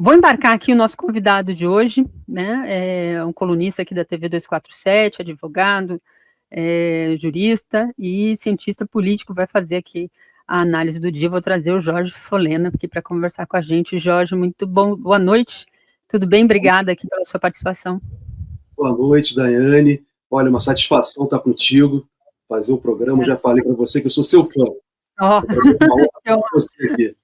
Vou embarcar aqui o nosso convidado de hoje, né? É um colunista aqui da TV 247, advogado, jurista e cientista político, vai fazer aqui a análise do dia. Vou trazer o Jorge Folena aqui para conversar com a gente. Jorge, muito bom, boa noite. Tudo bem? Obrigada aqui pela sua participação. Boa noite, Daiane. Olha, uma satisfação estar contigo, fazer o programa. Já falei para você que eu sou seu fã. Você aqui.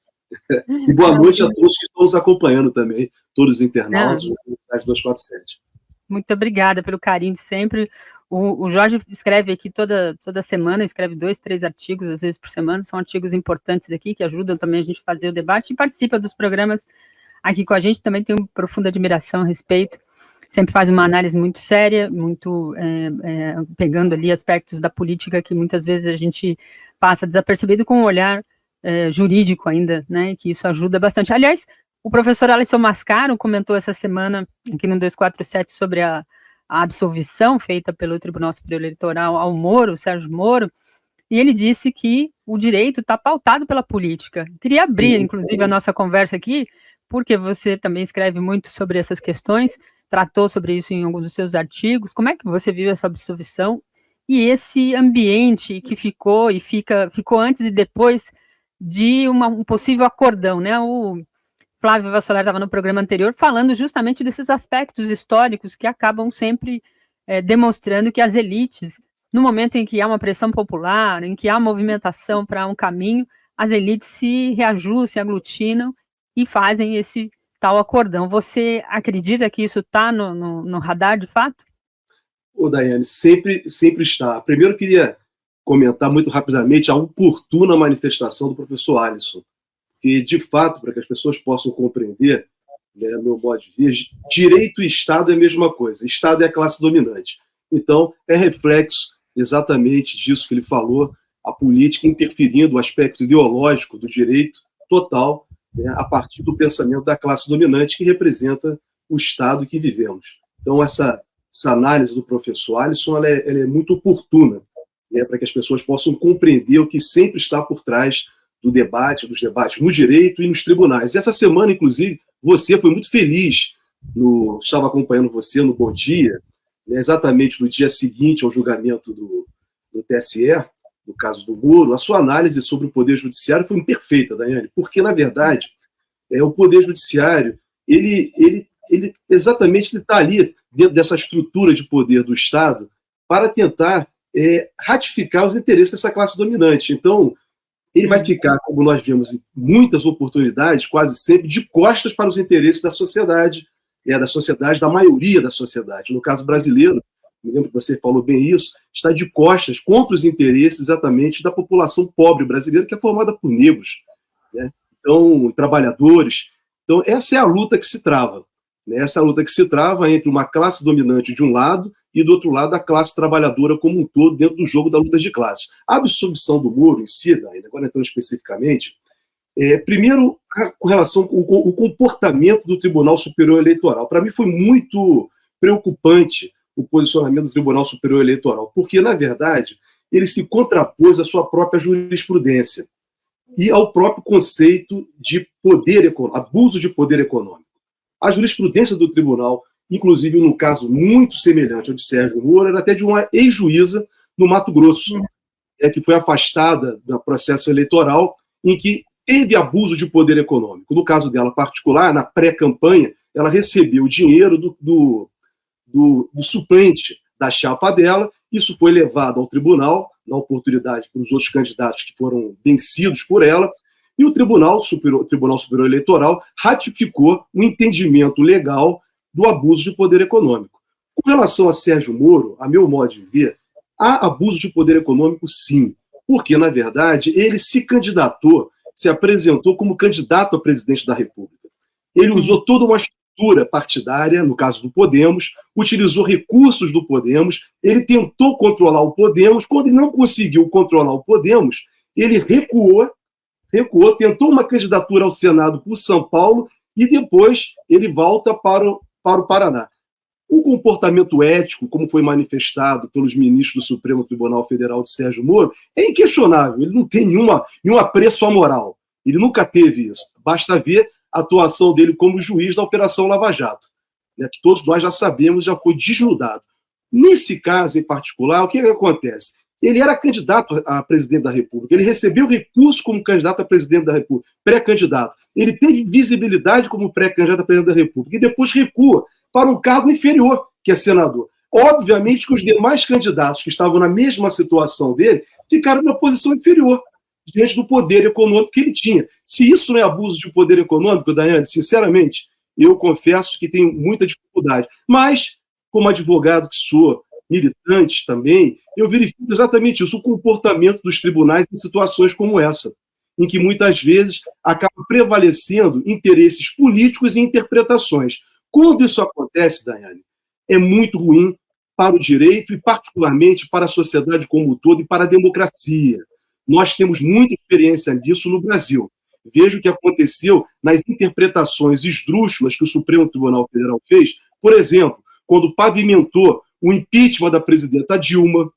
E boa noite a todos que estão nos acompanhando também, todos os internautas da comunidade 247. Muito obrigada pelo carinho de sempre. O Jorge escreve aqui toda semana, escreve 2, 3 artigos, às vezes por semana, são artigos importantes aqui, que ajudam também a gente a fazer o debate, e participa dos programas aqui com a gente, também tem uma profunda admiração a respeito, sempre faz uma análise muito séria, muito pegando ali aspectos da política que muitas vezes a gente passa desapercebido com um olhar jurídico ainda, né, que isso ajuda bastante. Aliás, o professor Alisson Mascaro comentou essa semana aqui no 247 sobre a absolvição feita pelo Tribunal Superior Eleitoral ao Moro, Sérgio Moro, e ele disse que o direito está pautado pela política. Queria abrir, inclusive, a nossa conversa aqui, porque você também escreve muito sobre essas questões, tratou sobre isso em alguns dos seus artigos. Como é que você viu essa absolvição e esse ambiente que ficou antes e depois de um possível acordão, né? O Flávio Vassolar estava no programa anterior falando justamente desses aspectos históricos que acabam sempre demonstrando que as elites, no momento em que há uma pressão popular, em que há movimentação para um caminho, as elites se reajustam, se aglutinam e fazem esse tal acordão. Você acredita que isso está no radar de fato? Ô, Daiane, sempre está. Primeiro, eu queria comentar muito rapidamente a oportuna manifestação do professor Alisson, que, de fato, para que as pessoas possam compreender, né, meu modo de ver, direito e Estado é a mesma coisa. Estado é a classe dominante. Então, é reflexo exatamente disso que ele falou, a política interferindo o aspecto ideológico do direito total, né, a partir do pensamento da classe dominante que representa o Estado que vivemos. Então, essa análise do professor Alisson ela é muito oportuna, né, para que as pessoas possam compreender o que sempre está por trás dos debates no direito e nos tribunais. Essa semana, inclusive, você foi muito feliz, estava acompanhando você no Bom Dia, né, exatamente no dia seguinte ao julgamento do TSE, no caso do Moro, a sua análise sobre o Poder Judiciário foi imperfeita, Daiane, porque, na verdade, o Poder Judiciário, ele exatamente está ali, dentro dessa estrutura de poder do Estado, para tentar ratificar os interesses dessa classe dominante. Então, ele vai ficar, como nós vimos em muitas oportunidades, quase sempre, de costas para os interesses da sociedade, da maioria da sociedade. No caso brasileiro, me lembro que você falou bem isso, está de costas contra os interesses exatamente da população pobre brasileira, que é formada por negros, né? Então, trabalhadores. Então, essa é a luta que se trava. Né? Essa luta que se trava entre uma classe dominante de um lado e, do outro lado, a classe trabalhadora como um todo, dentro do jogo da luta de classe. A absolvição do Moro em si, agora entrando especificamente, primeiro, com relação ao comportamento do Tribunal Superior Eleitoral. Para mim foi muito preocupante o posicionamento do Tribunal Superior Eleitoral, porque, na verdade, ele se contrapôs à sua própria jurisprudência e ao próprio conceito de abuso de poder econômico. A jurisprudência do tribunal, inclusive num caso muito semelhante ao de Sérgio Moro, era até de uma ex-juíza no Mato Grosso, que foi afastada do processo eleitoral, em que teve abuso de poder econômico. No caso dela particular, na pré-campanha, ela recebeu o dinheiro do suplente da chapa dela, isso foi levado ao tribunal, na oportunidade para os outros candidatos que foram vencidos por ela, e o Tribunal Superior Eleitoral ratificou o entendimento legal do abuso de poder econômico. Com relação a Sérgio Moro, a meu modo de ver, há abuso de poder econômico sim, porque, na verdade, ele se apresentou como candidato a presidente da República. Ele usou toda uma estrutura partidária, no caso do Podemos, utilizou recursos do Podemos, ele tentou controlar o Podemos, quando ele não conseguiu controlar o Podemos, ele recuou, tentou uma candidatura ao Senado por São Paulo e depois ele volta para o Paraná. O comportamento ético, como foi manifestado pelos ministros do Supremo Tribunal Federal de Sérgio Moro, é inquestionável, ele não tem nenhum apreço à moral, ele nunca teve isso. Basta ver a atuação dele como juiz da Operação Lava Jato, né, que todos nós já sabemos, já foi desnudado. Nesse caso em particular, o que acontece? Ele era candidato a presidente da República, ele recebeu recurso como candidato a presidente da República, pré-candidato. Ele teve visibilidade como pré-candidato a presidente da República e depois recua para um cargo inferior, que é senador. Obviamente que os demais candidatos que estavam na mesma situação dele ficaram numa posição inferior diante do poder econômico que ele tinha. Se isso não é abuso de poder econômico, Daiane, sinceramente, eu confesso que tenho muita dificuldade. Mas, como advogado que sou, militante também, eu verifico exatamente isso, o comportamento dos tribunais em situações como essa, em que muitas vezes acaba prevalecendo interesses políticos e interpretações. Quando isso acontece, Daiane, é muito ruim para o direito e particularmente para a sociedade como um todo e para a democracia. Nós temos muita experiência disso no Brasil. Veja o que aconteceu nas interpretações esdrúxulas que o Supremo Tribunal Federal fez, por exemplo, quando pavimentou o impeachment da presidenta Dilma,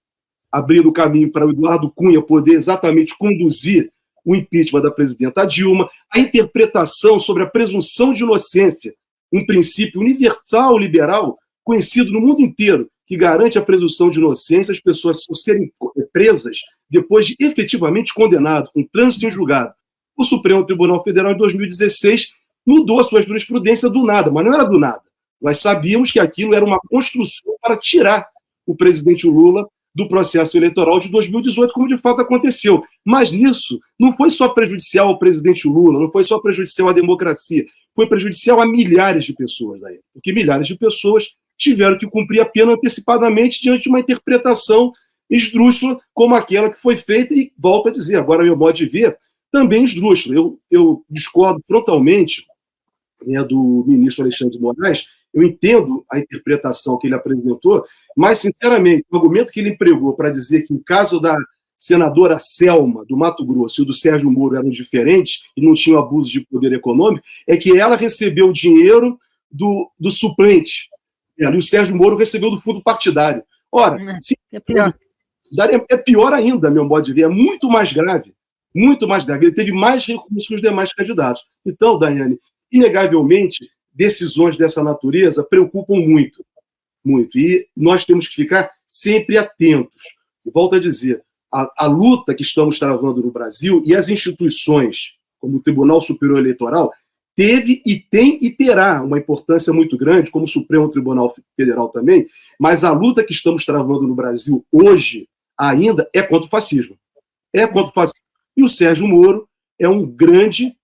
abrindo o caminho para o Eduardo Cunha poder exatamente conduzir o impeachment da presidenta Dilma, a interpretação sobre a presunção de inocência, um princípio universal liberal, conhecido no mundo inteiro, que garante a presunção de inocência, as pessoas só serem presas depois de efetivamente condenado, com trânsito em julgado. O Supremo Tribunal Federal, em 2016, mudou a sua jurisprudência do nada, mas não era do nada. Nós sabíamos que aquilo era uma construção para tirar o presidente Lula do processo eleitoral de 2018, como de fato aconteceu. Mas nisso, não foi só prejudicial ao presidente Lula, não foi só prejudicial à democracia, foi prejudicial a milhares de pessoas daí, porque milhares de pessoas tiveram que cumprir a pena antecipadamente diante de uma interpretação esdrúxula como aquela que foi feita, e volto a dizer, agora meu modo de ver, também esdrúxula. Eu discordo frontalmente, né, do ministro Alexandre de Moraes. Eu entendo a interpretação que ele apresentou, mas, sinceramente, o argumento que ele empregou para dizer que o caso da senadora Selma, do Mato Grosso, e o do Sérgio Moro eram diferentes e não tinham abuso de poder econômico, é que ela recebeu o dinheiro do suplente, e o Sérgio Moro recebeu do fundo partidário. Ora, é pior. É pior ainda, meu modo de ver, é muito mais grave. Muito mais grave. Ele teve mais recursos que os demais candidatos. Então, Daiane, inegavelmente, decisões dessa natureza preocupam muito, muito. E nós temos que ficar sempre atentos. E volto a dizer, a luta que estamos travando no Brasil e as instituições, como o Tribunal Superior Eleitoral, teve e tem e terá uma importância muito grande, como o Supremo Tribunal Federal também, mas a luta que estamos travando no Brasil hoje ainda é contra o fascismo. É contra o fascismo. E o Sérgio Moro é um grande,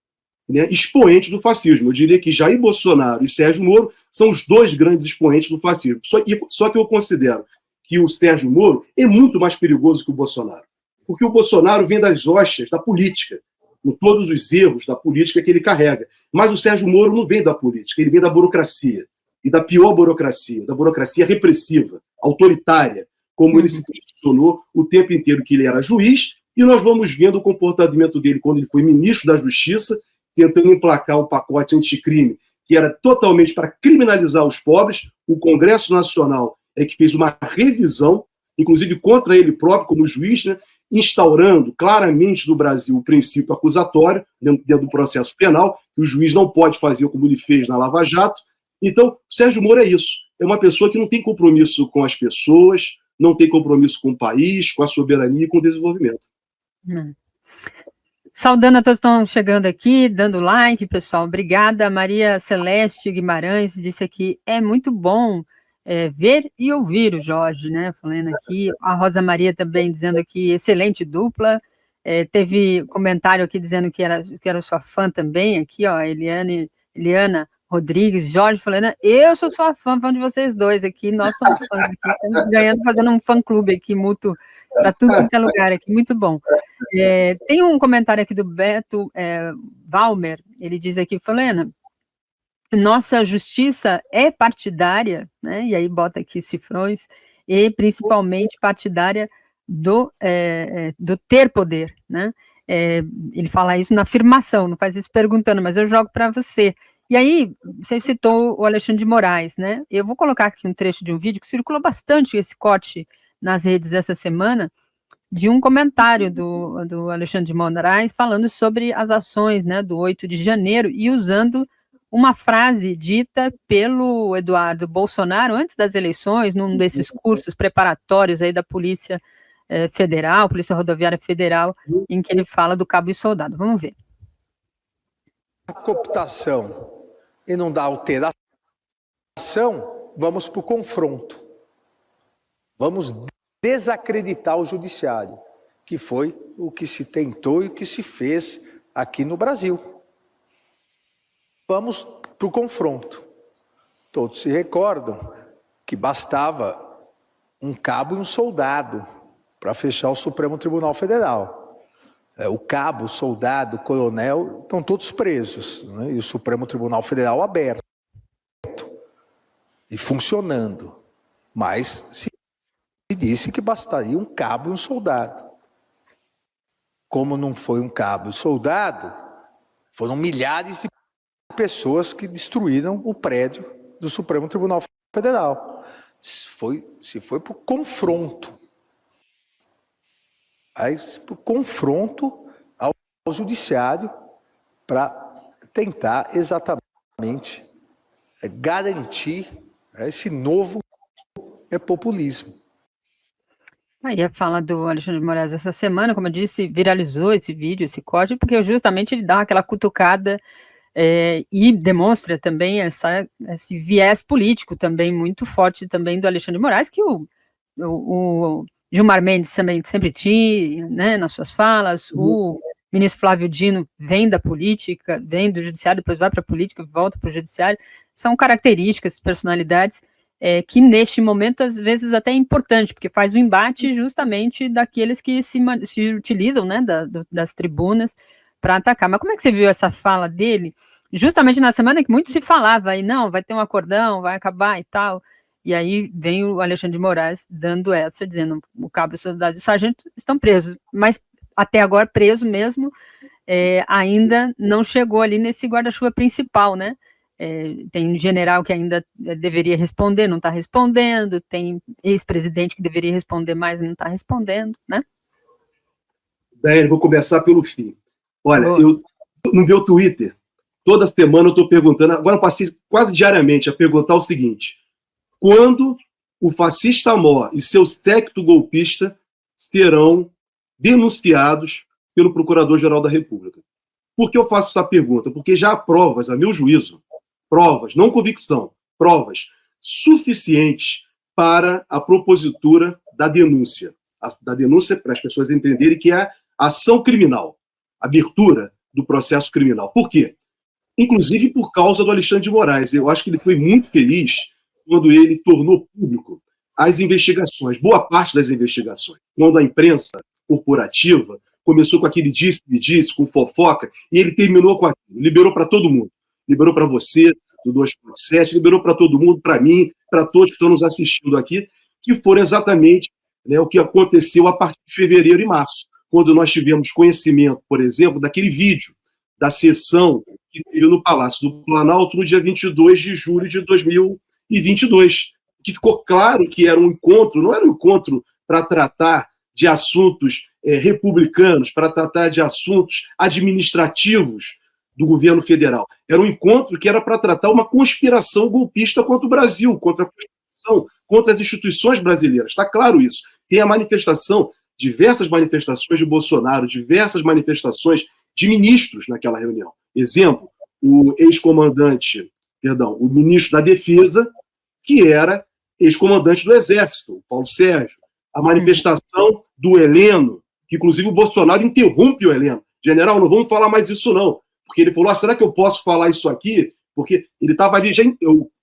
né, expoente do fascismo. Eu diria que Jair Bolsonaro e Sérgio Moro são os dois grandes expoentes do fascismo. Só que eu considero que o Sérgio Moro é muito mais perigoso que o Bolsonaro. Porque o Bolsonaro vem das hostes da política, com todos os erros da política que ele carrega. Mas o Sérgio Moro não vem da política, ele vem da burocracia. E da pior burocracia, da burocracia repressiva, autoritária, como ele se posicionou o tempo inteiro que ele era juiz, e nós vamos vendo o comportamento dele quando ele foi ministro da Justiça, tentando emplacar o pacote anticrime, que era totalmente para criminalizar os pobres. O Congresso Nacional é que fez uma revisão, inclusive contra ele próprio como juiz, né, instaurando claramente no Brasil o princípio acusatório, dentro do processo penal, que o juiz não pode fazer como ele fez na Lava Jato. Então, Sérgio Moro é isso. É uma pessoa que não tem compromisso com as pessoas, não tem compromisso com o país, com a soberania e com o desenvolvimento. Saudando a todos que estão chegando aqui, dando like, pessoal. Obrigada. Maria Celeste Guimarães disse aqui, é muito bom ver e ouvir o Jorge, né? Falando aqui. A Rosa Maria também dizendo aqui, excelente dupla. Teve comentário aqui dizendo que era sua fã também, aqui, ó, Eliana Rodrigues, Jorge falando, eu sou sua fã de vocês dois aqui, nós somos fãs aqui, estamos ganhando, fazendo um fã-clube aqui, mútuo, para tudo quanto é lugar aqui, muito bom. Tem um comentário aqui do Beto Valmer, ele diz aqui, Helena, nossa justiça é partidária, né, e aí bota aqui cifrões, e principalmente partidária do ter poder, né, ele fala isso na afirmação, não faz isso perguntando, mas eu jogo para você. E aí, você citou o Alexandre de Moraes, né? Eu vou colocar aqui um trecho de um vídeo que circulou bastante esse corte nas redes dessa semana, de um comentário do Alexandre de Moraes falando sobre as ações, né, do 8 de janeiro e usando uma frase dita pelo Eduardo Bolsonaro antes das eleições, num desses cursos preparatórios aí da Polícia Federal, Polícia Rodoviária Federal, em que ele fala do cabo e soldado. Vamos ver. A cooptação e não dá alteração, vamos para o confronto. Vamos desacreditar o judiciário, que foi o que se tentou e o que se fez aqui no Brasil. Vamos para o confronto. Todos se recordam que bastava um cabo e um soldado para fechar o Supremo Tribunal Federal. O cabo, o soldado, o coronel estão todos presos, né? E o Supremo Tribunal Federal aberto e funcionando. Mas se disse que bastaria um cabo e um soldado. Como não foi um cabo e um soldado, foram milhares de pessoas que destruíram o prédio do Supremo Tribunal Federal. Se foi por confronto. Aí, por confronto ao judiciário para tentar exatamente garantir esse novo populismo. Aí a fala do Alexandre de Moraes essa semana, como eu disse, viralizou esse vídeo, esse corte, porque justamente ele dá aquela cutucada e demonstra também esse viés político também muito forte também do Alexandre de Moraes, que o Gilmar Mendes também sempre tinha, né, nas suas falas, o ministro Flávio Dino vem da política, vem do judiciário, depois vai para a política, volta para o judiciário, são características, personalidades que neste momento às vezes até é importante, porque faz o embate justamente daqueles que se utilizam, né, das tribunas para atacar. Mas como é que você viu essa fala dele, justamente na semana que muito se falava, aí não, vai ter um acordão, vai acabar e tal, e aí vem o Alexandre de Moraes dando essa, dizendo o cabo, o soldado e o sargento estão presos, mas até agora preso mesmo, ainda não chegou ali nesse guarda-chuva principal, né? Tem um general que ainda deveria responder, não está respondendo, tem ex-presidente que deveria responder mais, não está respondendo, né? Daiane, vou começar pelo fim. Olha, eu no meu Twitter, toda semana eu estou perguntando, agora eu passei quase diariamente a perguntar o seguinte: quando o fascista Mó e seu séquito golpista serão denunciados pelo Procurador-Geral da República? Por que eu faço essa pergunta? Porque já há provas, a meu juízo, provas, não convicção, provas suficientes para a propositura da denúncia. Da denúncia, para as pessoas entenderem que é ação criminal, abertura do processo criminal. Por quê? Inclusive por causa do Alexandre de Moraes. Eu acho que ele foi muito feliz quando ele tornou público as investigações, boa parte das investigações. Quando a imprensa corporativa começou com aquele disse-me-disse, com fofoca, e ele terminou com aquilo, liberou para todo mundo. Liberou para você, do 247, liberou para todo mundo, para mim, para todos que estão nos assistindo aqui, que foram exatamente, né, o que aconteceu a partir de fevereiro e março, quando nós tivemos conhecimento, por exemplo, daquele vídeo da sessão que teve no Palácio do Planalto no dia 22 de julho de 2022, que ficou claro que era um encontro, não era um encontro para tratar de assuntos republicanos, para tratar de assuntos administrativos do governo federal. Era um encontro que era para tratar uma conspiração golpista contra o Brasil, contra a Constituição, contra as instituições brasileiras. Está claro isso. Tem a manifestação, diversas manifestações de Bolsonaro, diversas manifestações de ministros naquela reunião. Exemplo, o ministro da Defesa, que era ex-comandante do Exército, o Paulo Sérgio. A manifestação do Heleno, que inclusive o Bolsonaro interrompe o Heleno. General, não vamos falar mais isso não. Porque ele falou, será que eu posso falar isso aqui? Porque ele estava ali,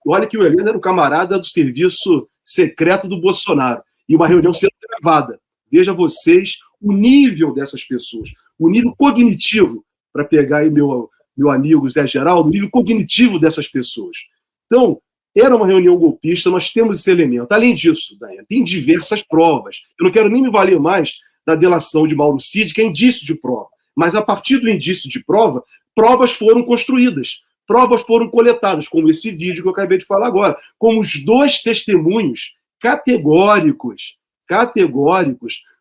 olha que o Heleno era um camarada do serviço secreto do Bolsonaro, e uma reunião sendo gravada. Veja vocês o nível dessas pessoas, o nível cognitivo, para pegar aí meu amigo Zé Geraldo, o nível cognitivo dessas pessoas. Então, era uma reunião golpista, nós temos esse elemento. Além disso, Daiane, tem diversas provas. Eu não quero nem me valer mais da delação de Mauro Cid, que é indício de prova. Mas, a partir do indício de prova, provas foram construídas, provas foram coletadas, como esse vídeo que eu acabei de falar agora, como os dois testemunhos categóricos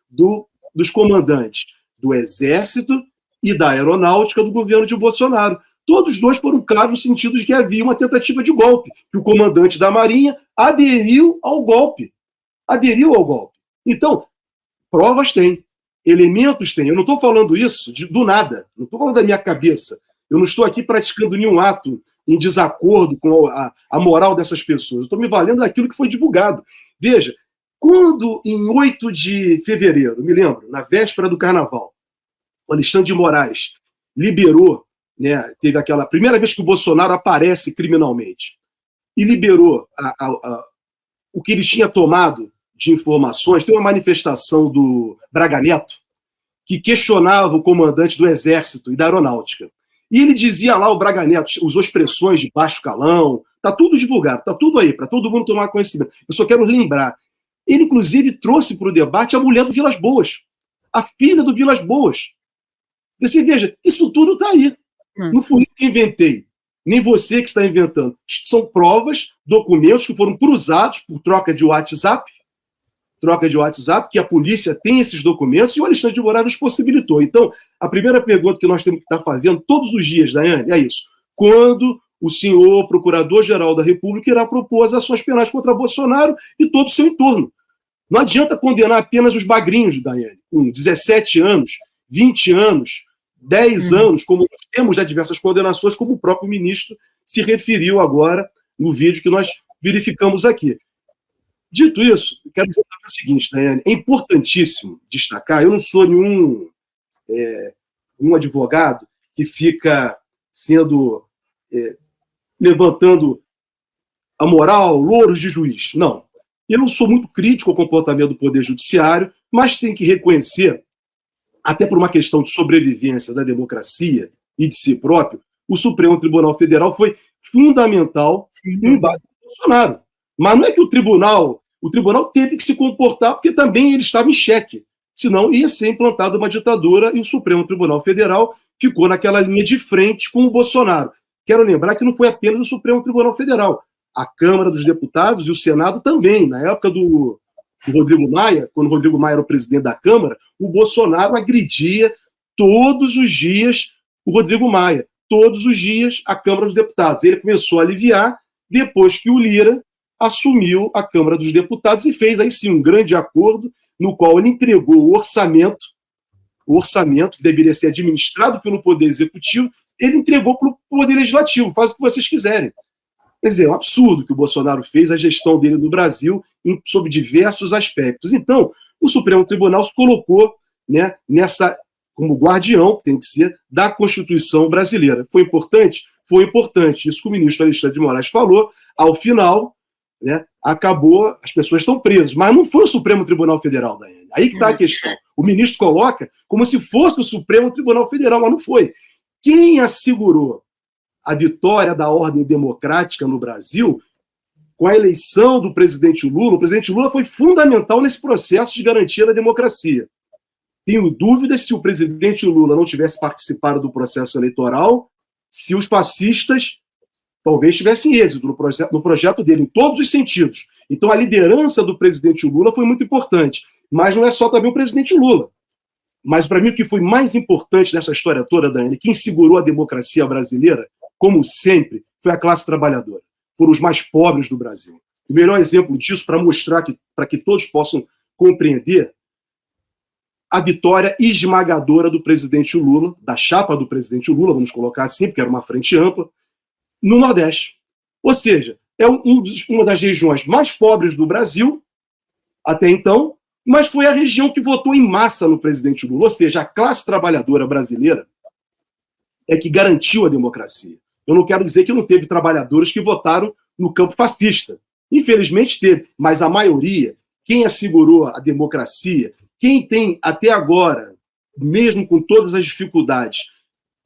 do dos comandantes do Exército e da Aeronáutica do governo de Bolsonaro. Todos os dois foram claros no sentido de que havia uma tentativa de golpe, que o comandante da Marinha aderiu ao golpe. Então, provas tem, elementos tem. Eu não estou falando isso do nada, não estou falando da minha cabeça. Eu não estou aqui praticando nenhum ato em desacordo com a moral dessas pessoas. Eu estou me valendo daquilo que foi divulgado. Veja, quando em 8 de fevereiro, me lembro, na véspera do Carnaval, o Alexandre de Moraes liberou, né, teve aquela primeira vez que o Bolsonaro aparece criminalmente, e liberou o que ele tinha tomado de informações. Tem uma manifestação do Braga Neto que questionava o comandante do Exército e da Aeronáutica. E ele dizia lá, o Braga Neto usou expressões de baixo calão, está tudo divulgado, está tudo aí, para todo mundo tomar conhecimento. Eu só quero lembrar, ele inclusive trouxe para o debate a mulher do Vilas Boas, a filha do Vilas Boas. Você veja, isso tudo está aí. Não fui eu que inventei, nem você que está inventando. São provas, documentos que foram cruzados por troca de WhatsApp, que a polícia tem esses documentos e o Alexandre de Moraes nos possibilitou. Então, a primeira pergunta que nós temos que estar fazendo todos os dias, Daiane, é isso. Quando o senhor Procurador-Geral da República irá propor as ações penais contra Bolsonaro e todo o seu entorno? Não adianta condenar apenas os bagrinhos, Daiane, com 17 anos, 20 anos, 10 anos, como nós temos já diversas condenações, como o próprio ministro se referiu agora no vídeo que nós verificamos aqui. Dito isso, quero dizer o seguinte, Daiane, é importantíssimo destacar, eu não sou nenhum advogado que fica levantando a moral, louros de juiz. Não. Eu sou muito crítico ao comportamento do Poder Judiciário, mas tem que reconhecer, até por uma questão de sobrevivência da democracia e de si próprio, o Supremo Tribunal Federal foi fundamental no embate do Bolsonaro. Mas não é que o tribunal teve que se comportar porque também ele estava em xeque. Senão ia ser implantada uma ditadura e o Supremo Tribunal Federal ficou naquela linha de frente com o Bolsonaro. Quero lembrar que não foi apenas o Supremo Tribunal Federal. A Câmara dos Deputados e o Senado também. Na época do Rodrigo Maia, quando o Rodrigo Maia era o presidente da Câmara, o Bolsonaro agredia todos os dias o Rodrigo Maia. Todos os dias a Câmara dos Deputados. Ele começou a aliviar depois que o Lira assumiu a Câmara dos Deputados e fez aí sim um grande acordo no qual ele entregou o orçamento que deveria ser administrado pelo Poder Executivo, ele entregou para o Poder Legislativo, faz o que vocês quiserem. Quer dizer, é um absurdo que o Bolsonaro fez, a gestão dele no Brasil, sob diversos aspectos. Então, o Supremo Tribunal se colocou, né, como guardião, que tem que ser, da Constituição brasileira. Foi importante? Foi importante. Isso que o ministro Alexandre de Moraes falou, ao final, né, acabou, as pessoas estão presas. Mas não foi o Supremo Tribunal Federal, Daiane. Aí que está a questão. O ministro coloca como se fosse o Supremo Tribunal Federal, mas não foi. Quem assegurou a vitória da ordem democrática no Brasil com a eleição do presidente Lula? O presidente Lula foi fundamental nesse processo de garantia da democracia. Tenho dúvidas se o presidente Lula não tivesse participado do processo eleitoral, se os fascistas talvez tivessem êxito no projeto dele, em todos os sentidos. Então, a liderança do presidente Lula foi muito importante. Mas não é só também o presidente Lula. Mas, para mim, o que foi mais importante nessa história toda, Daiane, quem segurou a democracia brasileira, como sempre, foi a classe trabalhadora. Foram os mais pobres do Brasil. O melhor exemplo disso, para mostrar, para que todos possam compreender, a vitória esmagadora do presidente Lula, da chapa do presidente Lula, vamos colocar assim, porque era uma frente ampla, no Nordeste. Ou seja, é uma das regiões mais pobres do Brasil, até então, mas foi a região que votou em massa no presidente Lula. Ou seja, a classe trabalhadora brasileira é que garantiu a democracia. Eu não quero dizer que não teve trabalhadores que votaram no campo fascista. Infelizmente teve, mas a maioria, quem assegurou a democracia, quem tem até agora, mesmo com todas as dificuldades,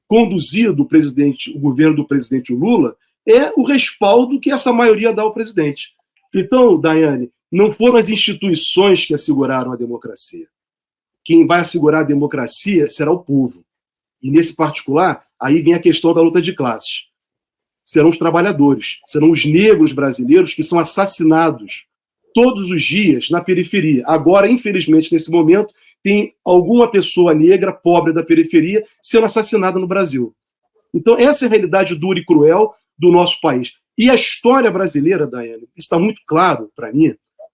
conduzido o governo do presidente Lula, é o respaldo que essa maioria dá ao presidente. Então, Daiane, não foram as instituições que asseguraram a democracia. Quem vai assegurar a democracia será o povo. E, nesse particular, aí vem a questão da luta de classes. Serão os trabalhadores, serão os negros brasileiros que são assassinados todos os dias na periferia. Agora, infelizmente, nesse momento, tem alguma pessoa negra, pobre da periferia, sendo assassinada no Brasil. Então, essa é a realidade dura e cruel do nosso país. E a história brasileira, Daiane, está muito claro para mim,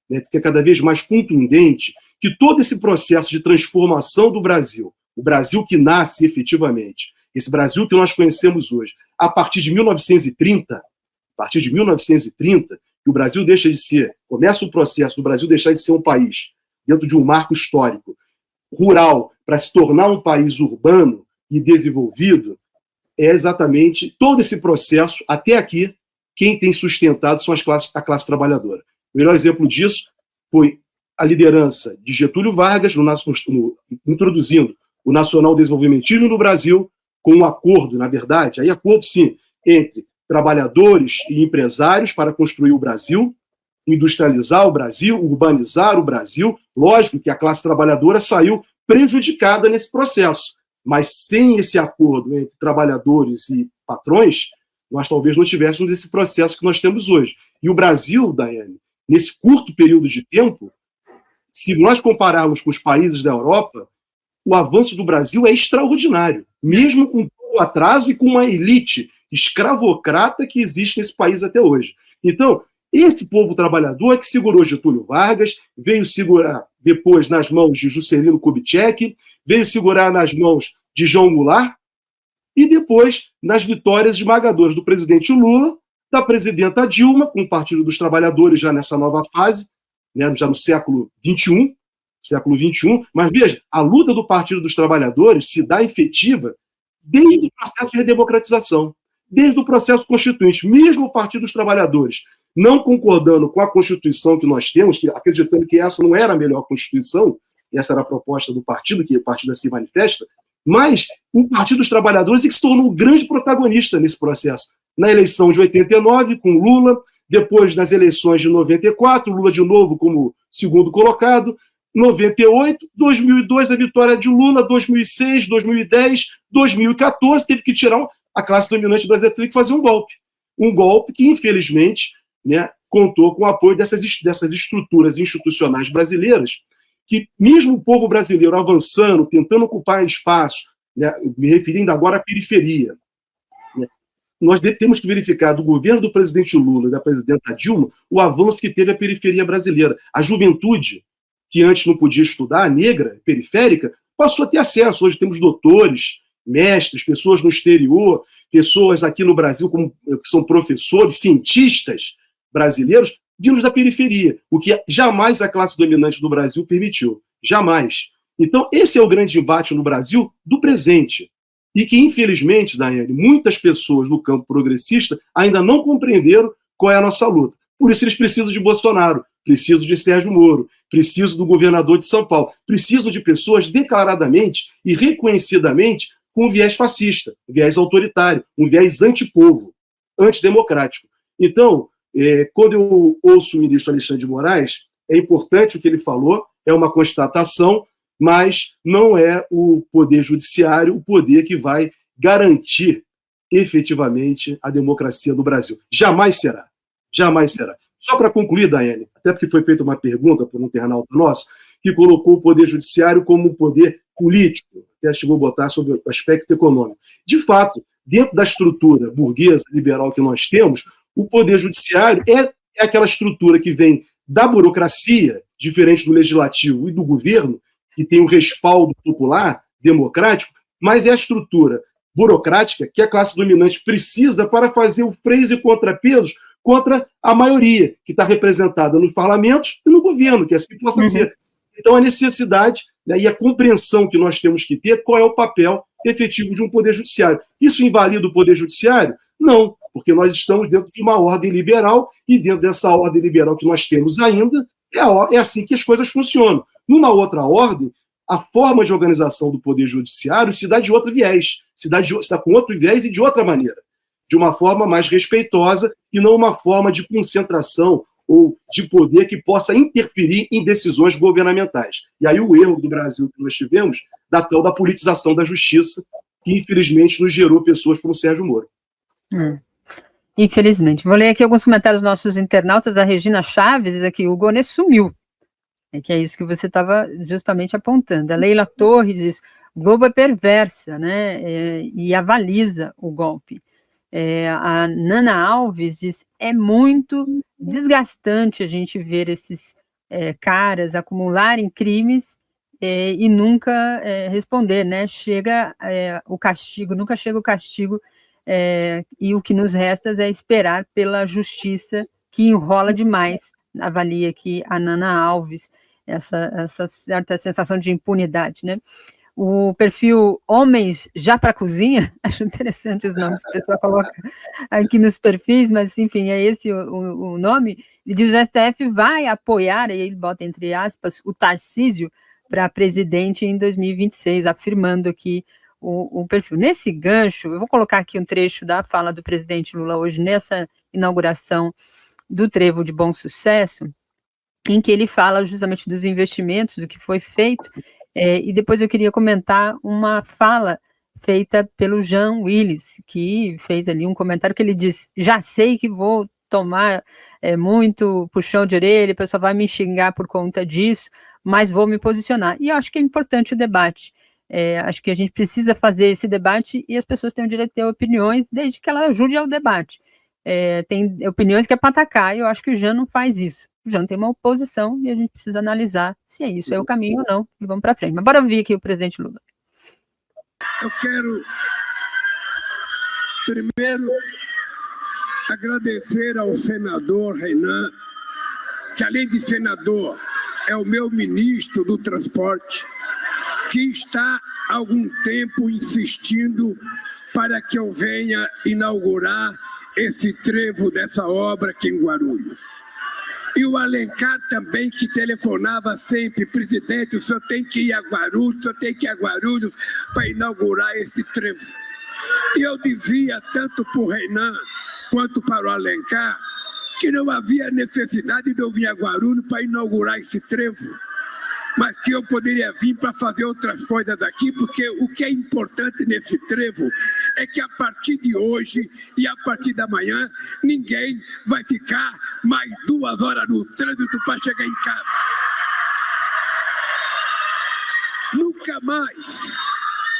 né, que é cada vez mais contundente, que todo esse processo de transformação do Brasil, o Brasil que nasce efetivamente, esse Brasil que nós conhecemos hoje, a partir de 1930, que o Brasil deixa de ser, começa o processo do Brasil deixar de ser um país dentro de um marco histórico rural para se tornar um país urbano e desenvolvido, é exatamente todo esse processo, até aqui, quem tem sustentado são a classe trabalhadora. O melhor exemplo disso foi a liderança de Getúlio Vargas, introduzindo o nacional desenvolvimentismo no Brasil, com um acordo, na verdade, aí acordo sim, entre trabalhadores e empresários para construir o Brasil, industrializar o Brasil, urbanizar o Brasil. Lógico que a classe trabalhadora saiu prejudicada nesse processo, mas sem esse acordo entre trabalhadores e patrões, nós talvez não tivéssemos esse processo que nós temos hoje. E o Brasil, Daiane, nesse curto período de tempo, se nós compararmos com os países da Europa, o avanço do Brasil é extraordinário, mesmo com todo o atraso e com uma elite escravocrata que existe nesse país até hoje. Então, esse povo trabalhador é que segurou Getúlio Vargas, veio segurar depois nas mãos de Juscelino Kubitschek, veio segurar nas mãos de João Goulart, e depois nas vitórias esmagadoras do presidente Lula, da presidenta Dilma, com o Partido dos Trabalhadores já nessa nova fase, né, já no século XXI, mas veja, a luta do Partido dos Trabalhadores se dá efetiva desde o processo de redemocratização, desde o processo constituinte, mesmo o Partido dos Trabalhadores não concordando com a Constituição que nós temos, acreditando que essa não era a melhor Constituição, essa era a proposta do partido, que o partido assim manifesta, mas o Partido dos Trabalhadores é que se tornou o grande protagonista nesse processo. Na eleição de 89, com Lula, depois nas eleições de 94, Lula de novo como segundo colocado, 98, 2002 a vitória de Lula, 2006, 2010, 2014, teve que tirar a classe dominante brasileira, teve que fazer um golpe que, infelizmente, né, contou com o apoio dessas estruturas institucionais brasileiras, que mesmo o povo brasileiro avançando, tentando ocupar espaço, né, me referindo agora à periferia, né, nós temos que verificar do governo do presidente Lula e da presidenta Dilma o avanço que teve a periferia brasileira. A juventude, que antes não podia estudar, negra, periférica, passou a ter acesso. Hoje temos doutores, mestres, pessoas no exterior, pessoas aqui no Brasil que são professores, cientistas brasileiros, vindos da periferia, o que jamais a classe dominante do Brasil permitiu. Jamais. Então, esse é o grande embate no Brasil do presente. E que, infelizmente, Daiane, muitas pessoas no campo progressista ainda não compreenderam qual é a nossa luta. Por isso eles precisam de Bolsonaro, precisam de Sérgio Moro, precisam do governador de São Paulo, precisam de pessoas declaradamente e reconhecidamente com um viés fascista, um viés autoritário, um viés antipovo, antidemocrático. Então, quando eu ouço o ministro Alexandre de Moraes, é importante o que ele falou, é uma constatação, mas não é o Poder Judiciário o poder que vai garantir efetivamente a democracia do Brasil. Jamais será. Jamais será. Só para concluir, Daiane, até porque foi feita uma pergunta por um internauta nosso, que colocou o Poder Judiciário como um poder político, até chegou a botar sobre o aspecto econômico. De fato, dentro da estrutura burguesa, liberal que nós temos, o Poder Judiciário é aquela estrutura que vem da burocracia, diferente do legislativo e do governo, que tem o respaldo popular, democrático, mas é a estrutura burocrática que a classe dominante precisa para fazer o freio e contrapesos contra a maioria, que está representada nos parlamentos e no governo, que assim possa ser. Então, a necessidade, né, e a compreensão que nós temos que ter qual é o papel efetivo de um Poder Judiciário. Isso invalida o Poder Judiciário? Não, porque nós estamos dentro de uma ordem liberal e dentro dessa ordem liberal que nós temos ainda, é assim que as coisas funcionam. Numa outra ordem, a forma de organização do Poder Judiciário se dá de outro viés, se dá com outro viés e de outra maneira, de uma forma mais respeitosa e não uma forma de concentração ou de poder que possa interferir em decisões governamentais. E aí o erro do Brasil que nós tivemos, da tal da politização da justiça, que infelizmente nos gerou pessoas como Sérgio Moro. Infelizmente. Vou ler aqui alguns comentários dos nossos internautas. A Regina Chaves diz aqui, o Gonê sumiu. É que é isso que você estava justamente apontando. A Leila Torres diz, Globo é perversa, né? E avaliza o golpe. A Nana Alves diz, é muito desgastante a gente ver esses caras acumularem crimes e nunca responder, né? Chega o castigo, nunca chega o castigo, e o que nos resta é esperar pela justiça que enrola demais, avalia aqui a Nana Alves, essa certa sensação de impunidade, né? O perfil Homens Já para Cozinha, acho interessante os nomes que a pessoa coloca aqui nos perfis, mas enfim, é esse o nome. Ele diz: o STF vai apoiar, e ele bota entre aspas, o Tarcísio para presidente em 2026, afirmando aqui o perfil. Nesse gancho, eu vou colocar aqui um trecho da fala do presidente Lula hoje, nessa inauguração do Trevo de Bom Sucesso, em que ele fala justamente dos investimentos, do que foi feito, e depois eu queria comentar uma fala feita pelo Jean Willis, que fez ali um comentário que ele diz, já sei que vou tomar muito puxão de orelha, o pessoal vai me xingar por conta disso, mas vou me posicionar. E eu acho que é importante o debate. Acho que a gente precisa fazer esse debate e as pessoas têm o direito de ter opiniões, desde que ela ajude ao debate. Tem opiniões que é para atacar, e eu acho que o Jean não faz isso. O Jean tem uma oposição e a gente precisa analisar se isso é o caminho ou não, e vamos para frente. Mas bora ouvir aqui o presidente Lula. Eu quero, primeiro, agradecer ao senador Renan, que além de senador, é o meu ministro do transporte, que está há algum tempo insistindo para que eu venha inaugurar esse trevo dessa obra aqui em Guarulhos. E o Alencar também, que telefonava sempre, presidente, o senhor tem que ir a Guarulhos, o senhor tem que ir a Guarulhos para inaugurar esse trevo. E eu dizia, tanto para o Renan quanto para o Alencar, que não havia necessidade de eu vir a Guarulhos para inaugurar esse trevo, mas que eu poderia vir para fazer outras coisas daqui, porque o que é importante nesse trevo é que a partir de hoje e a partir da manhã, ninguém vai ficar mais 2 horas no trânsito para chegar em casa.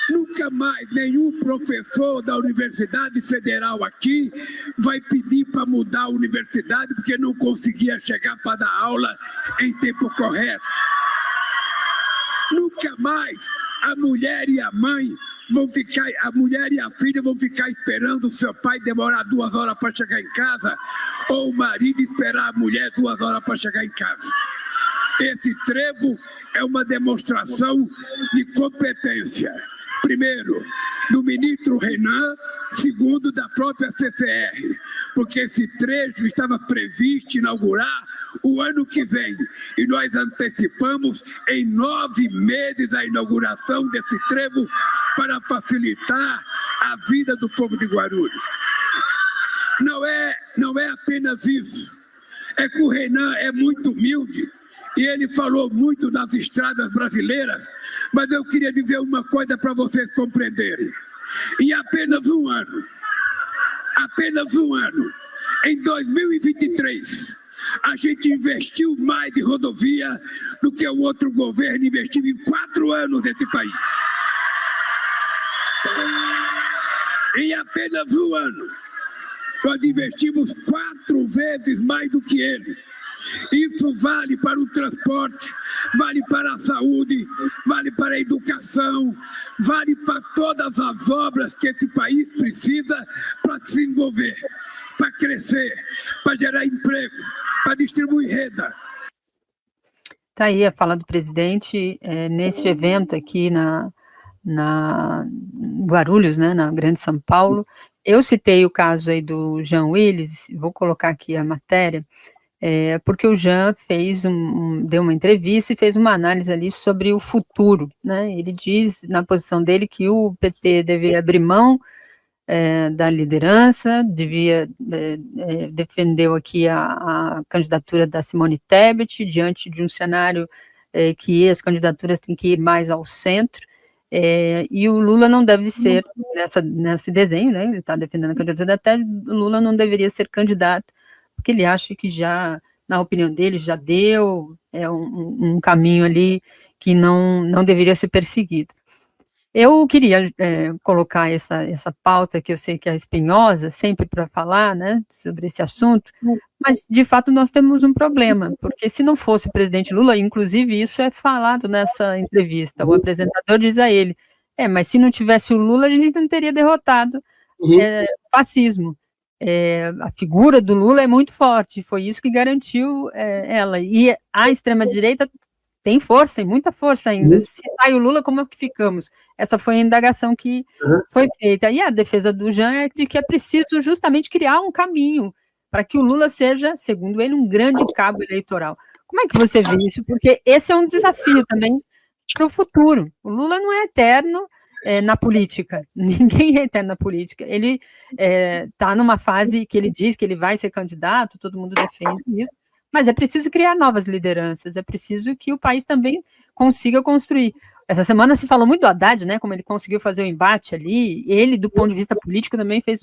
Nunca mais nenhum professor da Universidade Federal aqui vai pedir para mudar a universidade porque não conseguia chegar para dar aula em tempo correto. Nunca mais a mulher e a mãe vão ficar, a mulher e a filha vão ficar esperando o seu pai demorar 2 horas para chegar em casa, ou o marido esperar a mulher 2 horas para chegar em casa. Esse trevo é uma demonstração de competência. Primeiro, do ministro Renan, segundo, da própria CCR, porque esse trecho estava previsto inaugurar o ano que vem, e nós antecipamos em 9 meses a inauguração desse trevo para facilitar a vida do povo de Guarulhos. Não é apenas isso, é que o Renan é muito humilde, e ele falou muito das estradas brasileiras, mas eu queria dizer uma coisa para vocês compreenderem. Em apenas um ano, em 2023, a gente investiu mais de rodovia do que o outro governo investiu em 4 anos nesse país. Em apenas um ano, nós investimos 4 vezes mais do que ele. Isso vale para o transporte, vale para a saúde, vale para a educação, vale para todas as obras que esse país precisa para se desenvolver, para crescer, para gerar emprego, para distribuir renda. Está aí a fala do presidente neste evento aqui na Guarulhos, né, na Grande São Paulo. Eu citei o caso aí do Jean Willis, vou colocar aqui a matéria, porque o Jean deu uma entrevista e fez uma análise ali sobre o futuro, né? Ele diz, na posição dele, que o PT deveria abrir mão da liderança, defendeu aqui a candidatura da Simone Tebet, diante de um cenário que as candidaturas têm que ir mais ao centro, E o Lula não deve ser, nesse desenho, né, ele está defendendo a candidatura, até o Lula não deveria ser candidato, porque ele acha que já, na opinião dele, já deu um caminho ali que não deveria ser perseguido. Eu queria colocar essa pauta, que eu sei que é espinhosa, sempre para falar, né, sobre esse assunto, mas, de fato, nós temos um problema, porque se não fosse o presidente Lula, inclusive isso é falado nessa entrevista, o apresentador diz a ele, mas se não tivesse o Lula, a gente não teria derrotado o fascismo. A figura do Lula é muito forte, foi isso que garantiu ela, e a extrema-direita tem força, e muita força ainda. Se sai o Lula, como é que ficamos? Essa foi a indagação que foi feita. E a defesa do Jean é de que é preciso justamente criar um caminho para que o Lula seja, segundo ele, um grande cabo eleitoral. Como é que você vê isso? Porque esse é um desafio também para o futuro. O Lula não é eterno na política. Ninguém é eterno na política. Ele está numa fase que ele diz que ele vai ser candidato, todo mundo defende isso, mas é preciso criar novas lideranças, é preciso que o país também consiga construir. Essa semana se falou muito do Haddad, né, como ele conseguiu fazer o embate ali, ele, do ponto de vista político, também fez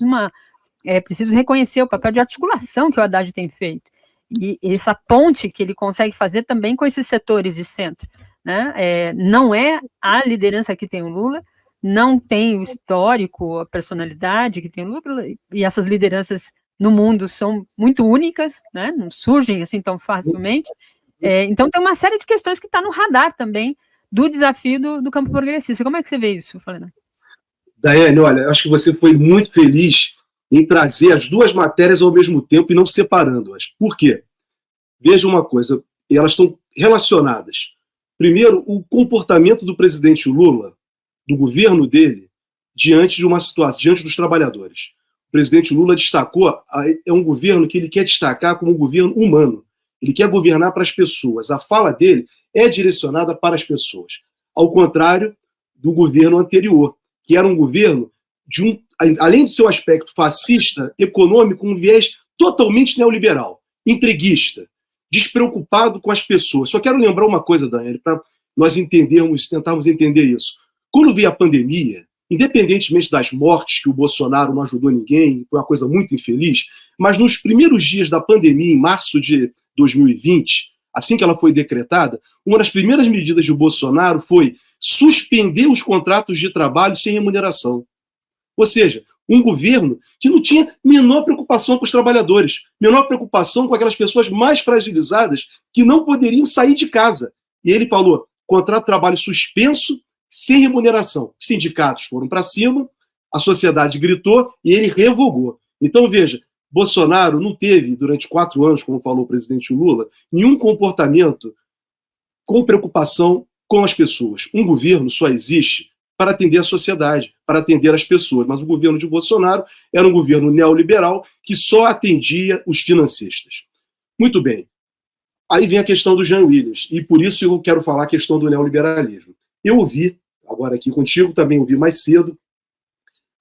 é preciso reconhecer o papel de articulação que o Haddad tem feito, e essa ponte que ele consegue fazer também com esses setores de centro, né, não é a liderança que tem o Lula, não tem o histórico, a personalidade que tem o Lula, e essas lideranças no mundo são muito únicas, né? Não surgem assim tão facilmente. Então tem uma série de questões que está no radar também do desafio do campo progressista. Como é que você vê isso, Falena? Daiane, olha, acho que você foi muito feliz em trazer as duas matérias ao mesmo tempo e não separando-as. Por quê? Veja uma coisa, elas estão relacionadas. Primeiro, o comportamento do presidente Lula, do governo dele, diante de uma situação, diante dos trabalhadores. O presidente Lula destacou, é um governo que ele quer destacar como um governo humano. Ele quer governar para as pessoas. A fala dele é direcionada para as pessoas. Ao contrário do governo anterior, que era um governo além do seu aspecto fascista, econômico, um viés totalmente neoliberal, entreguista, despreocupado com as pessoas. Só quero lembrar uma coisa, Daniel, para nós tentarmos entender isso. Quando veio a pandemia, independentemente das mortes, que o Bolsonaro não ajudou ninguém, foi uma coisa muito infeliz, mas nos primeiros dias da pandemia, em março de 2020, assim que ela foi decretada, uma das primeiras medidas do Bolsonaro foi suspender os contratos de trabalho sem remuneração. Ou seja, um governo que não tinha menor preocupação com os trabalhadores, menor preocupação com aquelas pessoas mais fragilizadas que não poderiam sair de casa. E ele falou, contrato de trabalho suspenso, sem remuneração. Os sindicatos foram para cima, a sociedade gritou e ele revogou. Então, veja, Bolsonaro não teve, durante 4 anos, como falou o presidente Lula, nenhum comportamento com preocupação com as pessoas. Um governo só existe para atender a sociedade, para atender as pessoas. Mas o governo de Bolsonaro era um governo neoliberal que só atendia os financistas. Muito bem. Aí vem a questão do Jean Willis, e por isso eu quero falar a questão do neoliberalismo. Eu ouvi, agora aqui contigo, também ouvi mais cedo,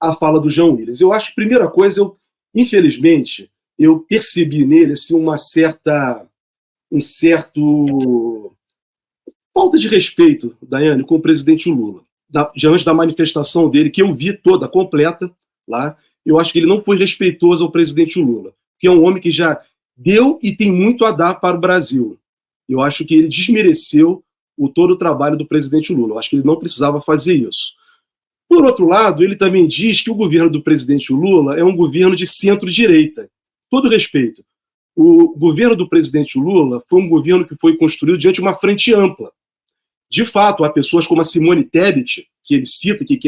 a fala do Jean Willis. Eu acho que, primeira coisa, infelizmente, eu percebi nele assim, um certo falta de respeito, Daiane, com o presidente Lula. Diante da manifestação dele, que eu vi toda, completa, lá, eu acho que ele não foi respeitoso ao presidente Lula, que é um homem que já deu e tem muito a dar para o Brasil. Eu acho que ele desmereceu todo o trabalho do presidente Lula. Eu acho que ele não precisava fazer isso. Por outro lado, ele também diz que o governo do presidente Lula é um governo de centro-direita. Todo respeito. O governo do presidente Lula foi um governo que foi construído diante de uma frente ampla. De fato, há pessoas como a Simone Tebet, que ele cita, que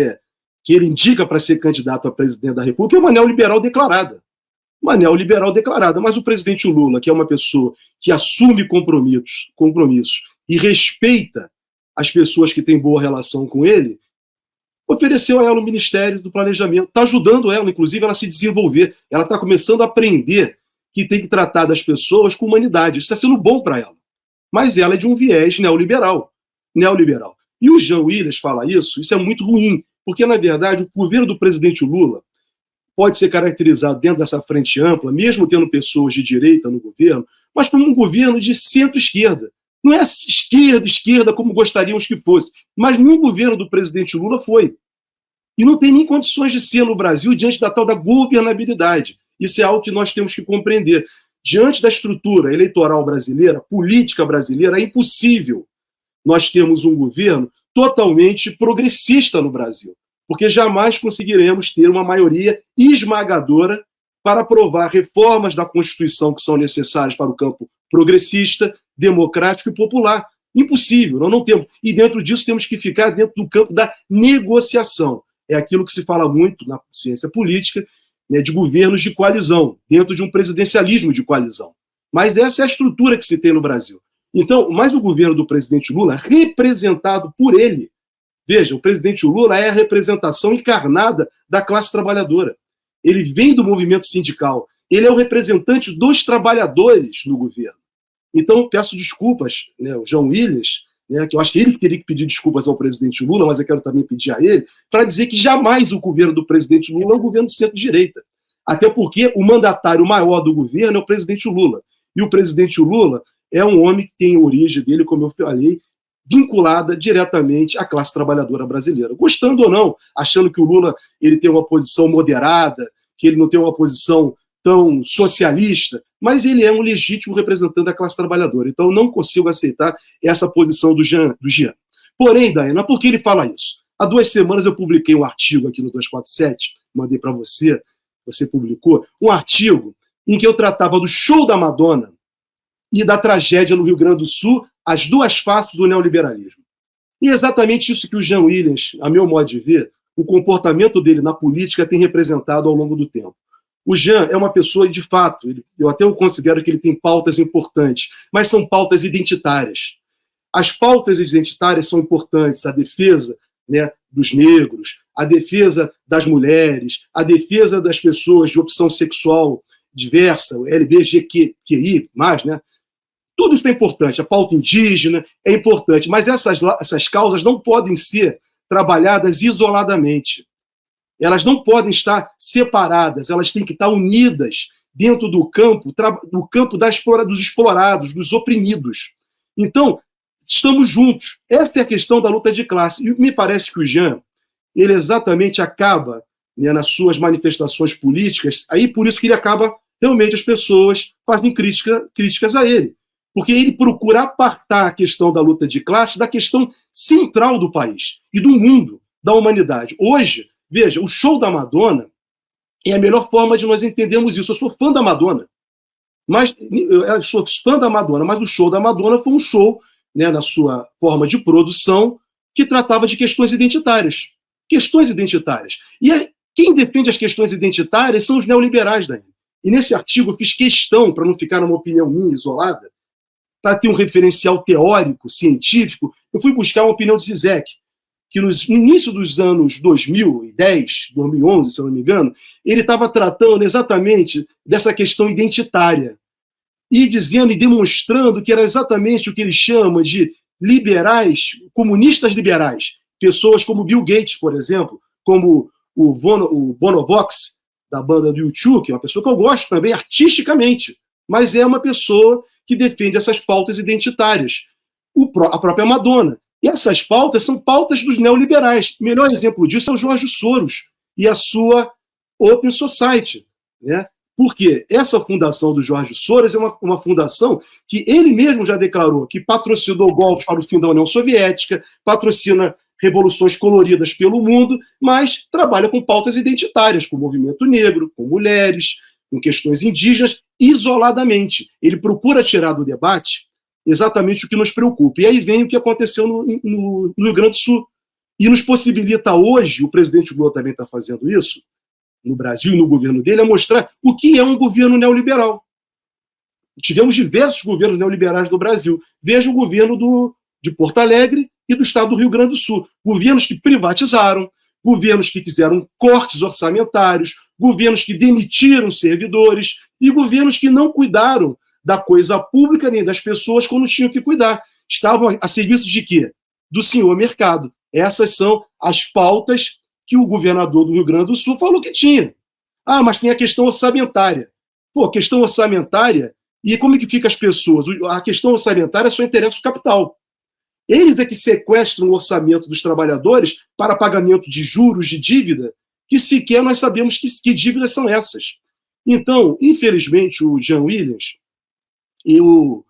ele indica para ser candidato a presidente da República, é uma neoliberal declarada. Uma neoliberal declarada. Mas o presidente Lula, que é uma pessoa que assume compromissos e respeita as pessoas que têm boa relação com ele, ofereceu a ela o Ministério do Planejamento. Está ajudando ela, inclusive, ela a se desenvolver. Ela está começando a aprender que tem que tratar das pessoas com humanidade. Isso está sendo bom para ela. Mas ela é de um viés neoliberal. E o Jean Willis fala isso é muito ruim, porque, na verdade, o governo do presidente Lula pode ser caracterizado dentro dessa frente ampla, mesmo tendo pessoas de direita no governo, mas como um governo de centro-esquerda. Não é esquerda como gostaríamos que fosse, mas nenhum governo do presidente Lula foi. E não tem nem condições de ser no Brasil diante da tal da governabilidade. Isso é algo que nós temos que compreender. Diante da estrutura eleitoral brasileira, política brasileira, é impossível nós termos um governo totalmente progressista no Brasil, porque jamais conseguiremos ter uma maioria esmagadora para aprovar reformas da Constituição que são necessárias para o campo progressista, democrático e popular. Impossível, nós não temos. E dentro disso temos que ficar dentro do campo da negociação. É aquilo que se fala muito na ciência política, né, de governos de coalizão, dentro de um presidencialismo de coalizão. Mas essa é a estrutura que se tem no Brasil. Então, mas o governo do presidente Lula, representado por ele, veja, o presidente Lula é a representação encarnada da classe trabalhadora. Ele vem do movimento sindical, ele é o representante dos trabalhadores no governo. Então, peço desculpas, né, o João Williams, né, que eu acho que ele teria que pedir desculpas ao presidente Lula, mas eu quero também pedir a ele, para dizer que jamais o governo do presidente Lula é um governo de centro-direita. Até porque o mandatário maior do governo é o presidente Lula. E o presidente Lula é um homem que tem a origem dele, como eu falei, vinculada diretamente à classe trabalhadora brasileira. Gostando ou não, achando que o Lula ele tem uma posição moderada, que ele não tem uma posição tão socialista, mas ele é um legítimo representante da classe trabalhadora. Então, eu não consigo aceitar essa posição do Jean. Porém, Daiane, por que ele fala isso? Há 2 semanas eu publiquei um artigo aqui no 247, mandei para você, você publicou, um artigo em que eu tratava do show da Madonna e da tragédia no Rio Grande do Sul, as 2 faces do neoliberalismo. E é exatamente isso que o Jean Williams, a meu modo de ver, o comportamento dele na política tem representado ao longo do tempo. O Jean é uma pessoa, de fato, eu até considero que ele tem pautas importantes, mas são pautas identitárias. As pautas identitárias são importantes, a defesa, né, dos negros, a defesa das mulheres, a defesa das pessoas de opção sexual diversa, LGBTQI+, né? Tudo isso é importante, a pauta indígena é importante, mas essas causas não podem ser trabalhadas isoladamente. Elas não podem estar separadas, elas têm que estar unidas dentro do campo dos explorados, dos oprimidos. Então, estamos juntos. Esta é a questão da luta de classe. E me parece que o Jean, ele exatamente acaba, né, nas suas manifestações políticas, aí por isso que ele acaba, realmente as pessoas fazem críticas a ele. Porque ele procura apartar a questão da luta de classe da questão central do país e do mundo, da humanidade. Hoje, veja, o show da Madonna é a melhor forma de nós entendermos isso. Eu sou fã da Madonna, mas o show da Madonna foi um show, né, na sua forma de produção, que tratava de questões identitárias. Questões identitárias. E quem defende as questões identitárias são os neoliberais daí. E nesse artigo eu fiz questão, para não ficar numa opinião minha isolada, para ter um referencial teórico, científico, eu fui buscar uma opinião de Zizek, que no início dos anos 2010, 2011, se eu não me engano, ele estava tratando exatamente dessa questão identitária e dizendo e demonstrando que era exatamente o que ele chama de liberais, comunistas liberais, pessoas como Bill Gates, por exemplo, como o Bonovox, da banda do U2, que é uma pessoa que eu gosto também artisticamente, mas é uma pessoa que defende essas pautas identitárias. A própria Madonna. E essas pautas são pautas dos neoliberais. O melhor exemplo disso é o Jorge Soros e a sua Open Society. Né? Porque essa fundação do Jorge Soros é uma fundação que ele mesmo já declarou que patrocinou golpes para o fim da União Soviética, patrocina revoluções coloridas pelo mundo, mas trabalha com pautas identitárias, com o movimento negro, com mulheres, com questões indígenas, isoladamente. Ele procura tirar do debate exatamente o que nos preocupa. E aí vem o que aconteceu no Rio Grande do Sul. E nos possibilita hoje, o presidente Lula também está fazendo isso, no Brasil e no governo dele, a mostrar o que é um governo neoliberal. Tivemos diversos governos neoliberais do Brasil. Veja o governo de Porto Alegre e do estado do Rio Grande do Sul. Governos que privatizaram, governos que fizeram cortes orçamentários, governos que demitiram servidores e governos que não cuidaram da coisa pública nem das pessoas quando tinham que cuidar. Estavam a serviço de quê? Do senhor mercado. Essas são as pautas que o governador do Rio Grande do Sul falou que tinha. Ah, mas tem a questão orçamentária. Pô, a questão orçamentária, E como é que fica as pessoas? A questão orçamentária só interessa o capital. Eles é que sequestram o orçamento dos trabalhadores para pagamento de juros, de dívida, que sequer nós sabemos que dívidas são essas. Então, infelizmente, o Jean Williams, eu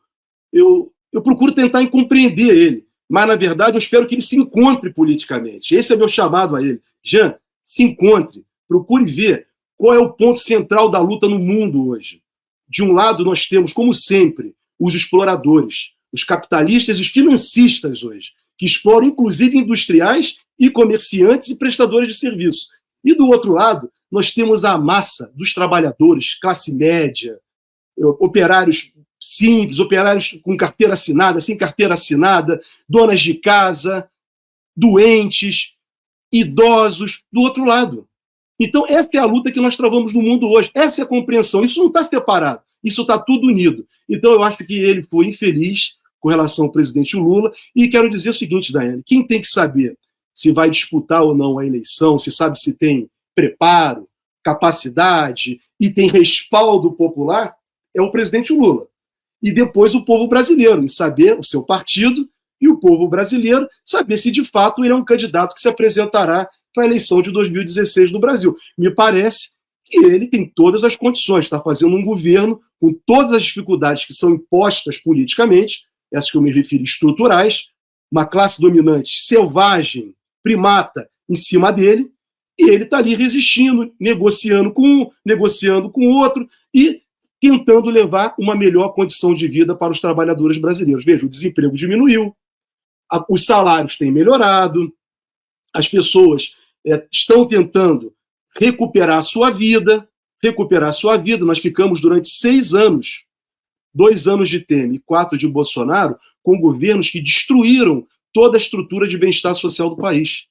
procuro tentar compreender ele, mas, na verdade, eu espero que ele se encontre politicamente. Esse é meu chamado a ele. Jean, se encontre, procure ver qual é o ponto central da luta no mundo hoje. De um lado, nós temos, como sempre, os exploradores, os capitalistas e os financistas hoje, que exploram inclusive industriais e comerciantes e prestadores de serviço. E do outro lado, nós temos a massa dos trabalhadores, classe média, operários simples, operários com carteira assinada, sem carteira assinada, donas de casa, doentes, idosos, do outro lado. Então, essa é a luta que nós travamos no mundo hoje. Essa é a compreensão. Isso não está separado. Isso está tudo unido. Então, eu acho que ele foi infeliz com relação ao presidente Lula. E quero dizer o seguinte, Daiane, quem tem que saber se vai disputar ou não a eleição, se sabe se tem preparo, capacidade e tem respaldo popular, é o presidente Lula. E depois o povo brasileiro, em saber o seu partido e o povo brasileiro saber se de fato ele é um candidato que se apresentará para a eleição de 2016 no Brasil. Me parece que ele tem todas as condições, está fazendo um governo com todas as dificuldades que são impostas politicamente, essas que eu me refiro estruturais, uma classe dominante selvagem, primata, em cima dele, e ele está ali resistindo, negociando com um, negociando com o outro, e tentando levar uma melhor condição de vida para os trabalhadores brasileiros. Veja, o desemprego diminuiu, os salários têm melhorado, as pessoas estão tentando recuperar a sua vida. Nós ficamos durante 6 anos, 2 anos de Temer e 4 de Bolsonaro, com governos que destruíram toda a estrutura de bem-estar social do país.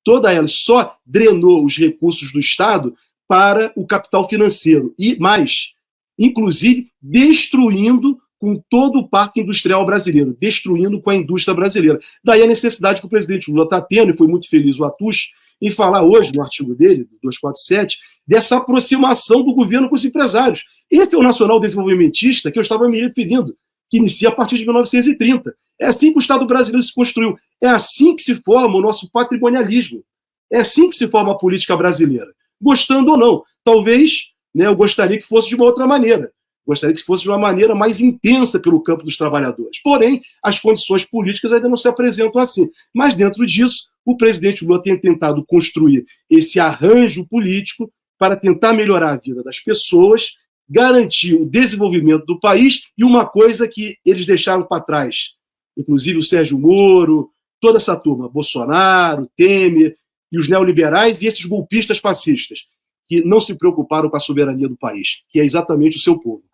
Toda ela só drenou os recursos do Estado para o capital financeiro. E mais, inclusive destruindo com todo o parque industrial brasileiro, destruindo com a indústria brasileira. Daí a necessidade que o presidente Lula está tendo, e foi muito feliz o Atush, em falar hoje, no artigo dele, do 247, dessa aproximação do governo com os empresários. Esse é o nacional desenvolvimentista que eu estava me referindo, que inicia a partir de 1930. É assim que o Estado brasileiro se construiu. É assim que se forma o nosso patrimonialismo. É assim que se forma a política brasileira. Gostando ou não. Talvez, eu gostaria que fosse de uma outra maneira. Gostaria que fosse de uma maneira mais intensa pelo campo dos trabalhadores. Porém, as condições políticas ainda não se apresentam assim. Mas, dentro disso, o presidente Lula tem tentado construir esse arranjo político para tentar melhorar a vida das pessoas, garantir o desenvolvimento do país e uma coisa que eles deixaram para trás, inclusive o Sérgio Moro, toda essa turma, Bolsonaro, Temer e os neoliberais e esses golpistas fascistas, que não se preocuparam com a soberania do país, que é exatamente o seu povo.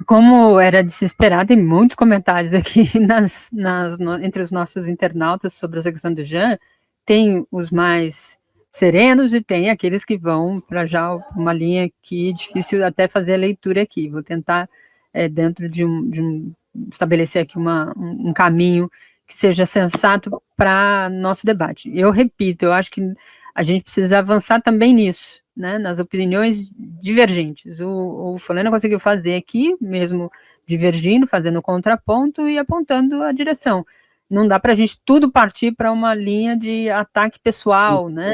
Como era de se esperar, tem muitos comentários aqui entre os nossos internautas sobre essa questão do Jean. Tem os mais serenos e tem aqueles que vão para já uma linha que é difícil até fazer a leitura aqui. Vou tentar, dentro de estabelecer aqui um caminho que seja sensato para nosso debate. Eu repito, eu acho que a gente precisa avançar também nisso, né, nas opiniões divergentes. O fulano conseguiu fazer aqui, mesmo divergindo, fazendo o contraponto e apontando a direção. Não dá para a gente tudo partir para uma linha de ataque pessoal, né,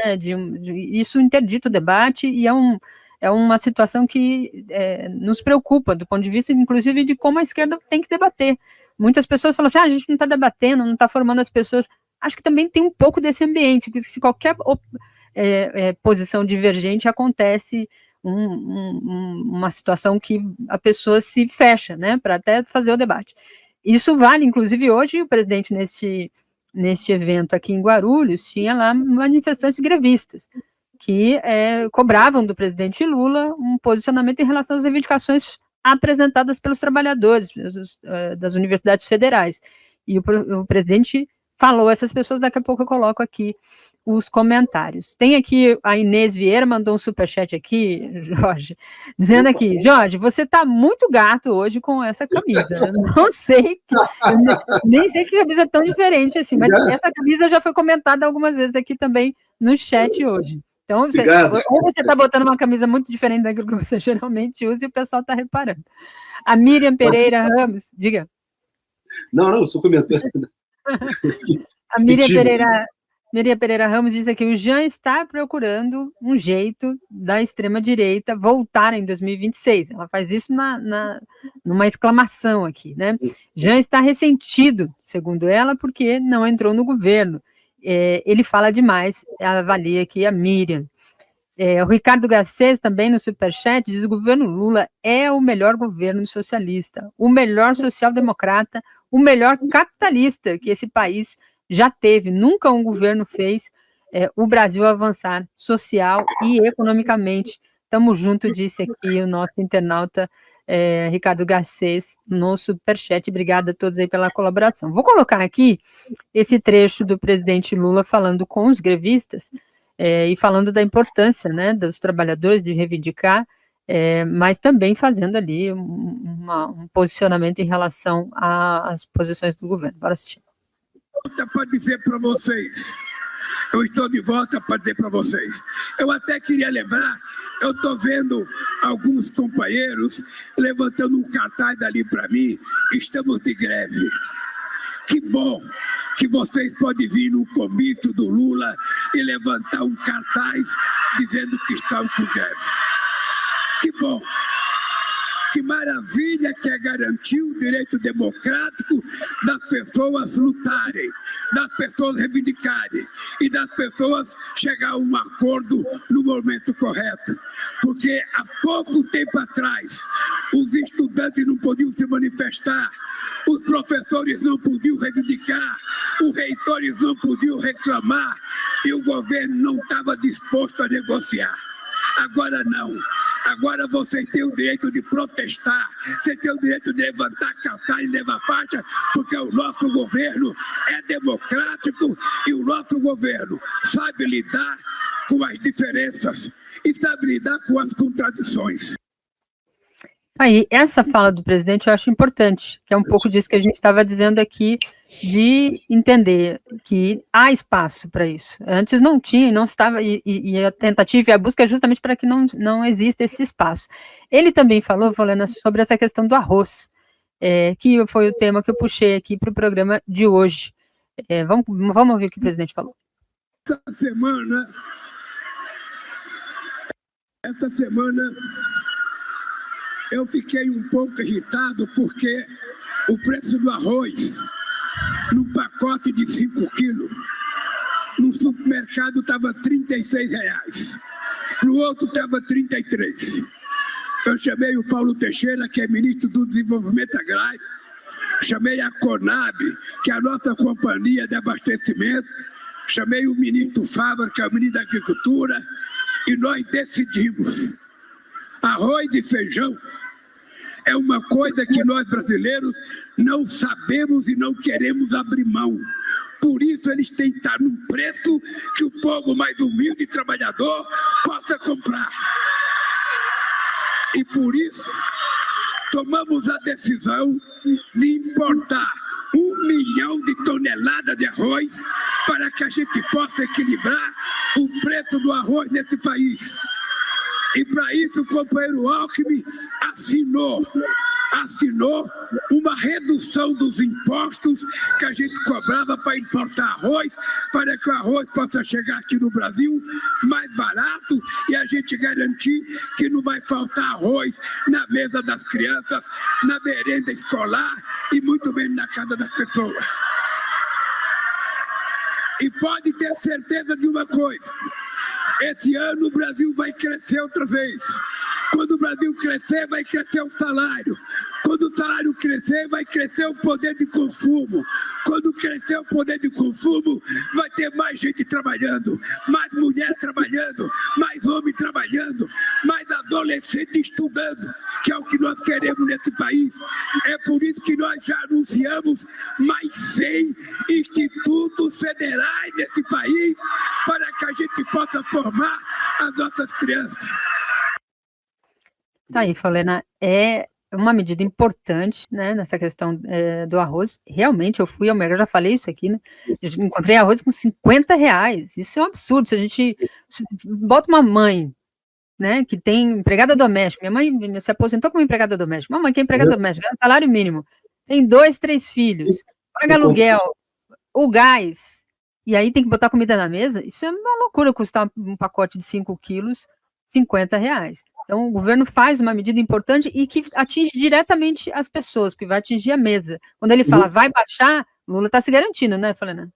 isso interdita o debate e é uma situação que nos preocupa, do ponto de vista, inclusive, de como a esquerda tem que debater. Muitas pessoas falam assim, a gente não está debatendo, não está formando as pessoas. Acho que também tem um pouco desse ambiente, porque se qualquer posição divergente acontece uma situação que a pessoa se fecha, né, para até fazer o debate. Isso vale, inclusive, hoje o presidente neste evento aqui em Guarulhos tinha lá manifestantes grevistas que cobravam do presidente Lula um posicionamento em relação às reivindicações apresentadas pelos trabalhadores das universidades federais. E o presidente falou a essas pessoas, daqui a pouco eu coloco aqui os comentários. Tem aqui a Inês Vieira, mandou um superchat aqui, Jorge, dizendo aqui, Jorge, você está muito gato hoje com essa camisa. Eu não sei, nem sei que camisa é tão diferente assim, mas essa camisa já foi comentada algumas vezes aqui também no chat hoje. Então, Obrigado. ou você está botando uma camisa muito diferente daquilo que você geralmente usa e o pessoal está reparando. A Miriam Pereira Ramos, diga. Não, eu sou comentando. A Miriam Pereira Ramos diz aqui, o Jean está procurando um jeito da extrema-direita voltar em 2026. Ela faz isso numa exclamação aqui, né? Jean está ressentido, segundo ela, porque não entrou no governo. Ele fala demais, avalia aqui a Miriam. O Ricardo Garcês, também no Superchat, diz que o governo Lula é o melhor governo socialista, o melhor social-democrata, o melhor capitalista que esse país já teve. Nunca um governo fez o Brasil avançar social e economicamente. Tamo junto, disse aqui o nosso internauta Ricardo Garcês no Superchat. Obrigada a todos aí pela colaboração. Vou colocar aqui esse trecho do presidente Lula falando com os grevistas e falando da importância, né, dos trabalhadores de reivindicar, mas também fazendo ali um posicionamento em relação às posições do governo. Bora assistir. Para dizer para vocês, eu estou de volta para dizer para vocês. Eu até queria lembrar, eu estou vendo alguns companheiros levantando um cartaz ali para mim, estamos de greve. Que bom que vocês podem vir no comício do Lula e levantar um cartaz dizendo que estão com greve. Que bom. Que maravilha que é garantir o direito democrático das pessoas lutarem, das pessoas reivindicarem e das pessoas chegar a um acordo no momento correto. Porque há pouco tempo atrás, os estudantes não podiam se manifestar, os professores não podiam reivindicar, os reitores não podiam reclamar e o governo não estava disposto a negociar. Agora não. Agora vocês têm o direito de protestar, você tem o direito de levantar cartaz e levar faixa, porque o nosso governo é democrático e o nosso governo sabe lidar com as diferenças e sabe lidar com as contradições. Aí, essa fala do presidente eu acho importante, que é um pouco disso que a gente estava dizendo aqui, de entender que há espaço para isso. Antes não tinha, não estava, e a tentativa e a busca é justamente para que não exista esse espaço. Ele também falou, Volena, sobre essa questão do arroz, que foi o tema que eu puxei aqui para o programa de hoje. Vamos ouvir o que o presidente falou. Essa semana eu fiquei um pouco irritado porque o preço do arroz num pacote de 5 quilos, no supermercado estava R$ 36, no outro estava R$ 33. Eu chamei o Paulo Teixeira, que é ministro do Desenvolvimento Agrário, chamei a Conab, que é a nossa companhia de abastecimento, chamei o ministro Fávaro, que é o ministro da Agricultura, e nós decidimos. Arroz e feijão é uma coisa que nós brasileiros não sabemos e não queremos abrir mão. Por isso eles têm que estar num preço que o povo mais humilde e trabalhador possa comprar. E por isso tomamos a decisão de importar 1 milhão de toneladas de arroz para que a gente possa equilibrar o preço do arroz nesse país. E para isso o companheiro Alckmin assinou uma redução dos impostos que a gente cobrava para importar arroz, para que o arroz possa chegar aqui no Brasil mais barato e a gente garantir que não vai faltar arroz na mesa das crianças, na merenda escolar e muito menos na casa das pessoas. E pode ter certeza de uma coisa, esse ano o Brasil vai crescer outra vez. Quando o Brasil crescer, vai crescer o salário. Quando o salário crescer, vai crescer o poder de consumo. Quando crescer o poder de consumo, vai ter mais gente trabalhando, mais mulher trabalhando, mais homem trabalhando, mais adolescente estudando, que é o que nós queremos nesse país. É por isso que nós já anunciamos mais 100 institutos federais nesse país, para que a gente possa formar as nossas crianças. Tá aí, Volena, é uma medida importante, né, nessa questão do arroz. Realmente, eu fui ao mercado, já falei isso aqui, né? Eu encontrei arroz com R$50. Isso é um absurdo. Se a gente bota uma mãe, né, que tem empregada doméstica, minha mãe se aposentou como empregada doméstica, uma mãe que é empregada doméstica, ganha salário mínimo, tem 2, 3 filhos, paga aluguel, o gás, e aí tem que botar comida na mesa. Isso é uma loucura, custar um pacote de 5 quilos, R$50. Então, o governo faz uma medida importante e que atinge diretamente as pessoas, que vai atingir a mesa. Quando ele fala, vai baixar, Lula está se garantindo, né, Falena?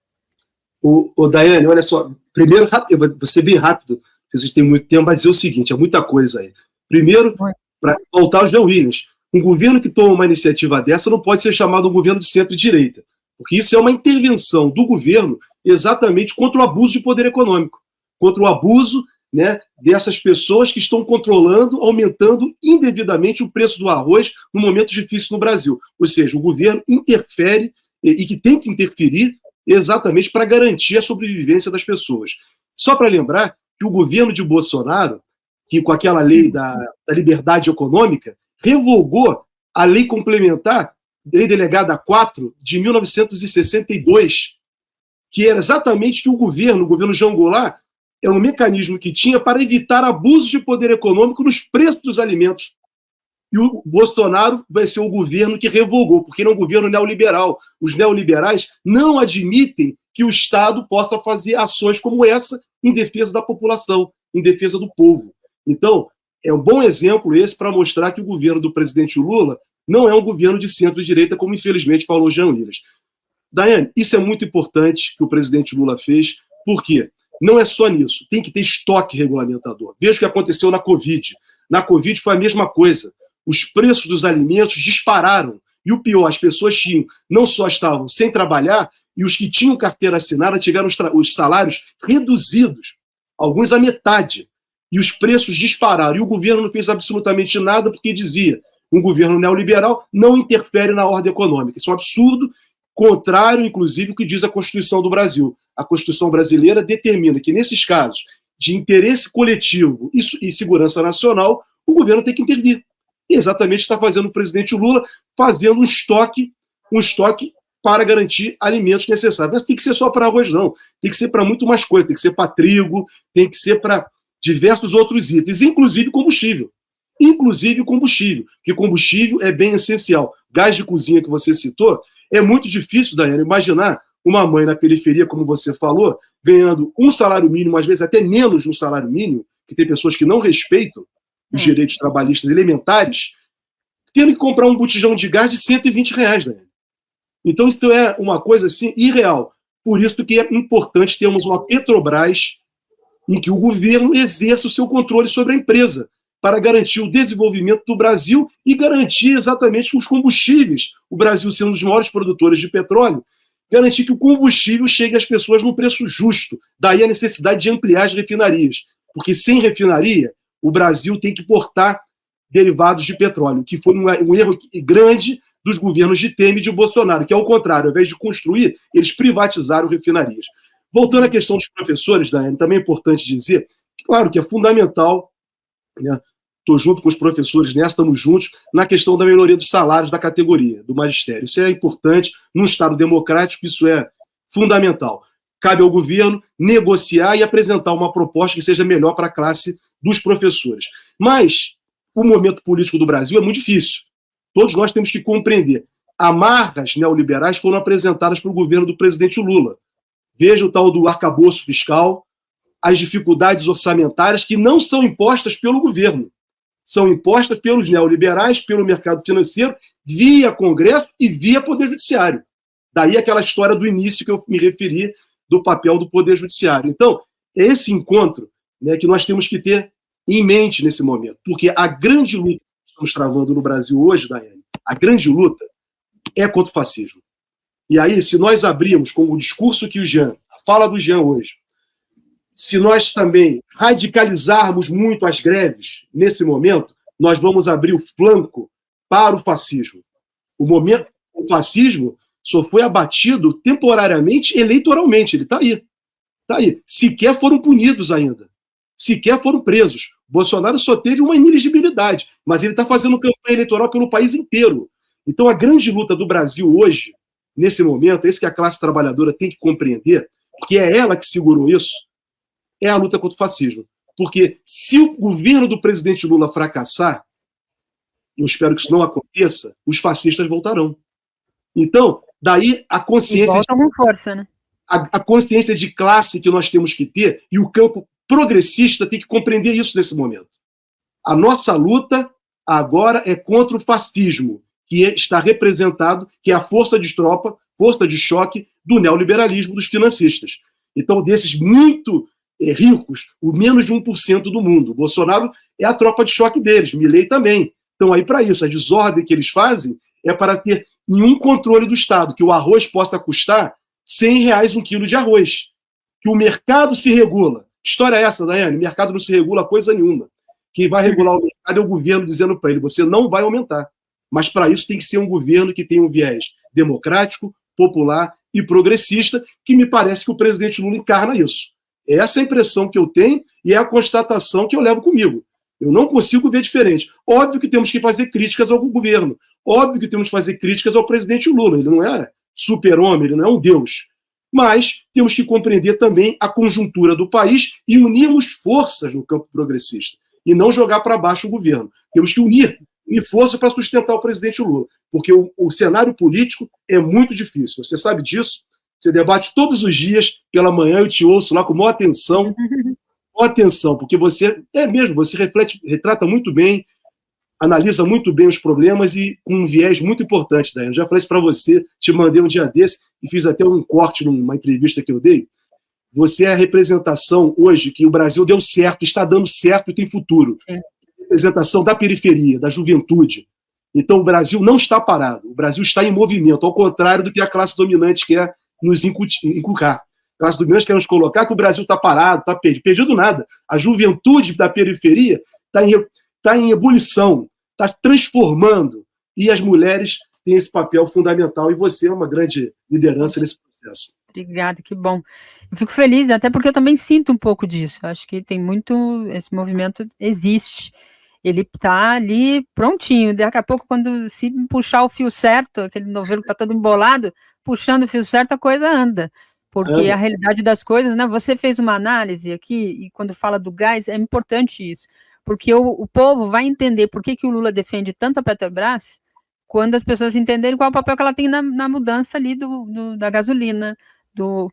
O Daiane, olha só, primeiro, eu vou ser bem rápido, vocês têm muito tempo, mas dizer o seguinte, é muita coisa aí. Primeiro, para voltar ao Jean Willis, um governo que toma uma iniciativa dessa não pode ser chamado um governo de centro-direita, porque isso é uma intervenção do governo exatamente contra o abuso de poder econômico, contra o abuso, né, dessas pessoas que estão controlando, aumentando indevidamente o preço do arroz num momento difícil no Brasil. Ou seja, o governo interfere e que tem que interferir exatamente para garantir a sobrevivência das pessoas. Só para lembrar que o governo de Bolsonaro, que com aquela lei da liberdade econômica, revogou a lei complementar, lei delegada 4, de 1962, que era exatamente que o governo Jean Goulart, é um mecanismo que tinha para evitar abuso de poder econômico nos preços dos alimentos. E o Bolsonaro vai ser o governo que revogou, porque ele é um governo neoliberal. Os neoliberais não admitem que o Estado possa fazer ações como essa em defesa da população, em defesa do povo. Então, é um bom exemplo esse para mostrar que o governo do presidente Lula não é um governo de centro-direita, como infelizmente falou Jean Willis. Daiane, isso é muito importante que o presidente Lula fez, por quê? Não é só nisso, tem que ter estoque regulamentador. Veja o que aconteceu na Covid. Na Covid foi a mesma coisa. Os preços dos alimentos dispararam. E o pior, as pessoas não só estavam sem trabalhar, e os que tinham carteira assinada tiveram os salários reduzidos, alguns à metade. E os preços dispararam. E o governo não fez absolutamente nada porque dizia, um governo neoliberal não interfere na ordem econômica. Isso é um absurdo, contrário, inclusive, ao que diz a Constituição do Brasil. A Constituição brasileira determina que, nesses casos de interesse coletivo e segurança nacional, o governo tem que intervir. E exatamente está fazendo o presidente Lula, fazendo um estoque para garantir alimentos necessários. Mas tem que ser só para arroz, não. Tem que ser para muito mais coisa. Tem que ser para trigo, tem que ser para diversos outros itens, inclusive combustível. Inclusive combustível, porque combustível é bem essencial. Gás de cozinha que você citou, é muito difícil, Daiane, imaginar uma mãe na periferia, como você falou, ganhando um salário mínimo, às vezes até menos de um salário mínimo, que tem pessoas que não respeitam os direitos trabalhistas elementares, tendo que comprar um botijão de gás de R$120, Daiane. Então isso é uma coisa assim irreal. Por isso que é importante termos uma Petrobras em que o governo exerça o seu controle sobre a empresa, para garantir o desenvolvimento do Brasil e garantir exatamente que os combustíveis, o Brasil sendo um dos maiores produtores de petróleo, garantir que o combustível chegue às pessoas num preço justo. Daí a necessidade de ampliar as refinarias. Porque sem refinaria, o Brasil tem que importar derivados de petróleo, que foi um erro grande dos governos de Temer e de Bolsonaro, que é o contrário, ao invés de construir, eles privatizaram refinarias. Voltando à questão dos professores, Daiane, também é importante dizer, claro que é fundamental, né? Estou junto com os professores nessa, estamos juntos na questão da melhoria dos salários da categoria, do magistério. Isso é importante, num Estado democrático, isso é fundamental. Cabe ao governo negociar e apresentar uma proposta que seja melhor para a classe dos professores. Mas o momento político do Brasil é muito difícil. Todos nós temos que compreender. Amarras neoliberais foram apresentadas para o governo do presidente Lula. Veja o tal do arcabouço fiscal, as dificuldades orçamentárias que não são impostas pelo governo. São impostas pelos neoliberais, pelo mercado financeiro, via Congresso e via Poder Judiciário. Daí aquela história do início que eu me referi do papel do Poder Judiciário. Então, é esse encontro, né, que nós temos que ter em mente nesse momento. Porque a grande luta que estamos travando no Brasil hoje, Daiane, a grande luta é contra o fascismo. E aí, se nós abrirmos com o discurso que a fala do Jean hoje, se nós também radicalizarmos muito as greves nesse momento, nós vamos abrir o flanco para o fascismo. O fascismo só foi abatido temporariamente, eleitoralmente. Ele está aí. Está aí. Sequer foram punidos ainda. sequer foram presos. Bolsonaro só teve uma inelegibilidade, mas ele está fazendo campanha eleitoral pelo país inteiro. Então, a grande luta do Brasil hoje, nesse momento, é isso que a classe trabalhadora tem que compreender, porque é ela que segurou isso, é a luta contra o fascismo. Porque se o governo do presidente Lula fracassar, eu espero que isso não aconteça, os fascistas voltarão. Então, daí a consciência... E voltam com força, né? A consciência de classe que nós temos que ter, e o campo progressista tem que compreender isso nesse momento. A nossa luta agora é contra o fascismo, que está representado, que é a força de tropa, força de choque do neoliberalismo dos financistas. Então, desses muito ricos, o menos de 1% do mundo. Bolsonaro é a tropa de choque deles, Milei também. Então, aí para isso, a desordem que eles fazem é para ter nenhum controle do Estado, que o arroz possa custar R$100 um quilo de arroz, que o mercado se regula. Que história é essa, Daiane? O mercado não se regula coisa nenhuma. Quem vai regular o mercado é o governo dizendo para ele, você não vai aumentar. Mas para isso tem que ser um governo que tenha um viés democrático, popular e progressista, que me parece que o presidente Lula encarna isso. É essa a impressão que eu tenho e é a constatação que eu levo comigo. Eu não consigo ver diferente. Óbvio que temos que fazer críticas ao governo. Óbvio que temos que fazer críticas ao presidente Lula. Ele não é super-homem, ele não é um deus. Mas temos que compreender também a conjuntura do país e unirmos forças no campo progressista. E não jogar para baixo o governo. Temos que unir força para sustentar o presidente Lula. Porque o cenário político é muito difícil. Você sabe disso. Você debate todos os dias, pela manhã eu te ouço lá com maior atenção. Maior atenção, porque você, você retrata muito bem, analisa muito bem os problemas e com um viés muito importante, Daiane. Eu já falei isso para você, te mandei um dia desse e fiz até um corte numa entrevista que eu dei. Você é a representação hoje que o Brasil deu certo, está dando certo e tem futuro. Sim. Representação da periferia, da juventude. Então o Brasil não está parado, o Brasil está em movimento, ao contrário do que a classe dominante quer nos inculcar. A classe dominante quer nos colocar que o Brasil está parado, está perdido nada. A juventude da periferia está em ebulição, está se transformando. E as mulheres têm esse papel fundamental, e você é uma grande liderança nesse processo. Obrigada, que bom. Eu fico feliz, até porque eu também sinto um pouco disso. Eu acho que tem muito, esse movimento existe. Ele está ali prontinho. Daqui a pouco, quando se puxar o fio certo, aquele novelo que está todo embolado, puxando o fio certo, a coisa anda. Porque a realidade das coisas, né? Você fez uma análise aqui, e quando fala do gás, é importante isso. Porque o povo vai entender por que o Lula defende tanto a Petrobras, quando as pessoas entenderem qual é o papel que ela tem na mudança ali da gasolina,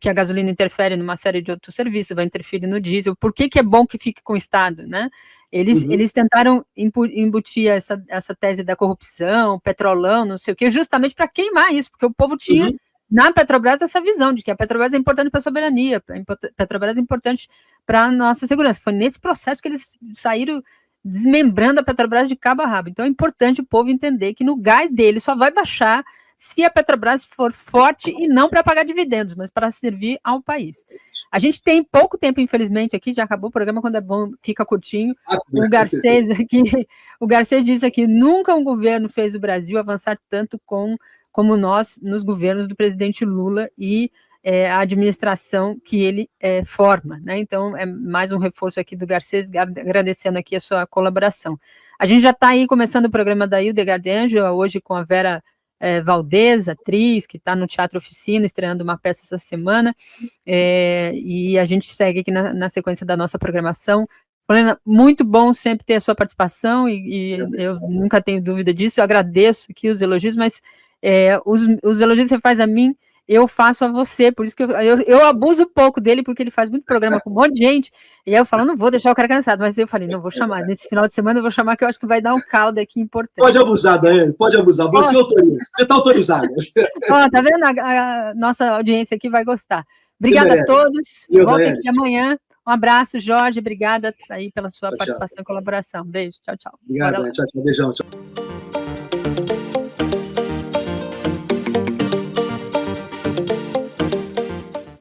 que a gasolina interfere numa série de outros serviços, vai interferir no diesel. Por que é bom que fique com o Estado, né? Eles tentaram embutir essa tese da corrupção, petrolão, não sei o quê, justamente para queimar isso, porque o povo tinha na Petrobras essa visão de que a Petrobras é importante para a soberania, a Petrobras é importante para a nossa segurança. Foi nesse processo que eles saíram desmembrando a Petrobras de cabo a rabo. Então é importante o povo entender que no gás dele só vai baixar se a Petrobras for forte e não para pagar dividendos, mas para servir ao país. A gente tem pouco tempo, infelizmente, aqui, já acabou o programa, quando é bom, fica curtinho. O Garcês disse aqui, nunca um governo fez o Brasil avançar tanto como nós, nos governos do presidente Lula e a administração que ele forma, né? Então, é mais um reforço aqui do Garcês, agradecendo aqui a sua colaboração. A gente já está aí começando o programa da Hilde Gardengel, hoje com a Vera Valdez, atriz, que está no Teatro Oficina, estreando uma peça essa semana, e a gente segue aqui na sequência da nossa programação. Helena, muito bom sempre ter a sua participação, e eu nunca tenho dúvida disso, eu agradeço aqui os elogios, mas os elogios que você faz a mim, eu faço a você, por isso que eu abuso pouco dele, porque ele faz muito programa com um monte de gente, e aí eu falo, não vou deixar o cara cansado, mas eu falei, não, vou chamar, nesse final de semana eu vou chamar, que eu acho que vai dar um caldo aqui importante. Pode abusar, Daiane, pode abusar, você autoriza, você está autorizada. Ó, tá vendo? A nossa audiência aqui vai gostar. Obrigada a todos, volta aqui amanhã, um abraço, Jorge, obrigada aí pela sua participação e colaboração, beijo, tchau, tchau. Obrigado, tchau, beijão, tchau.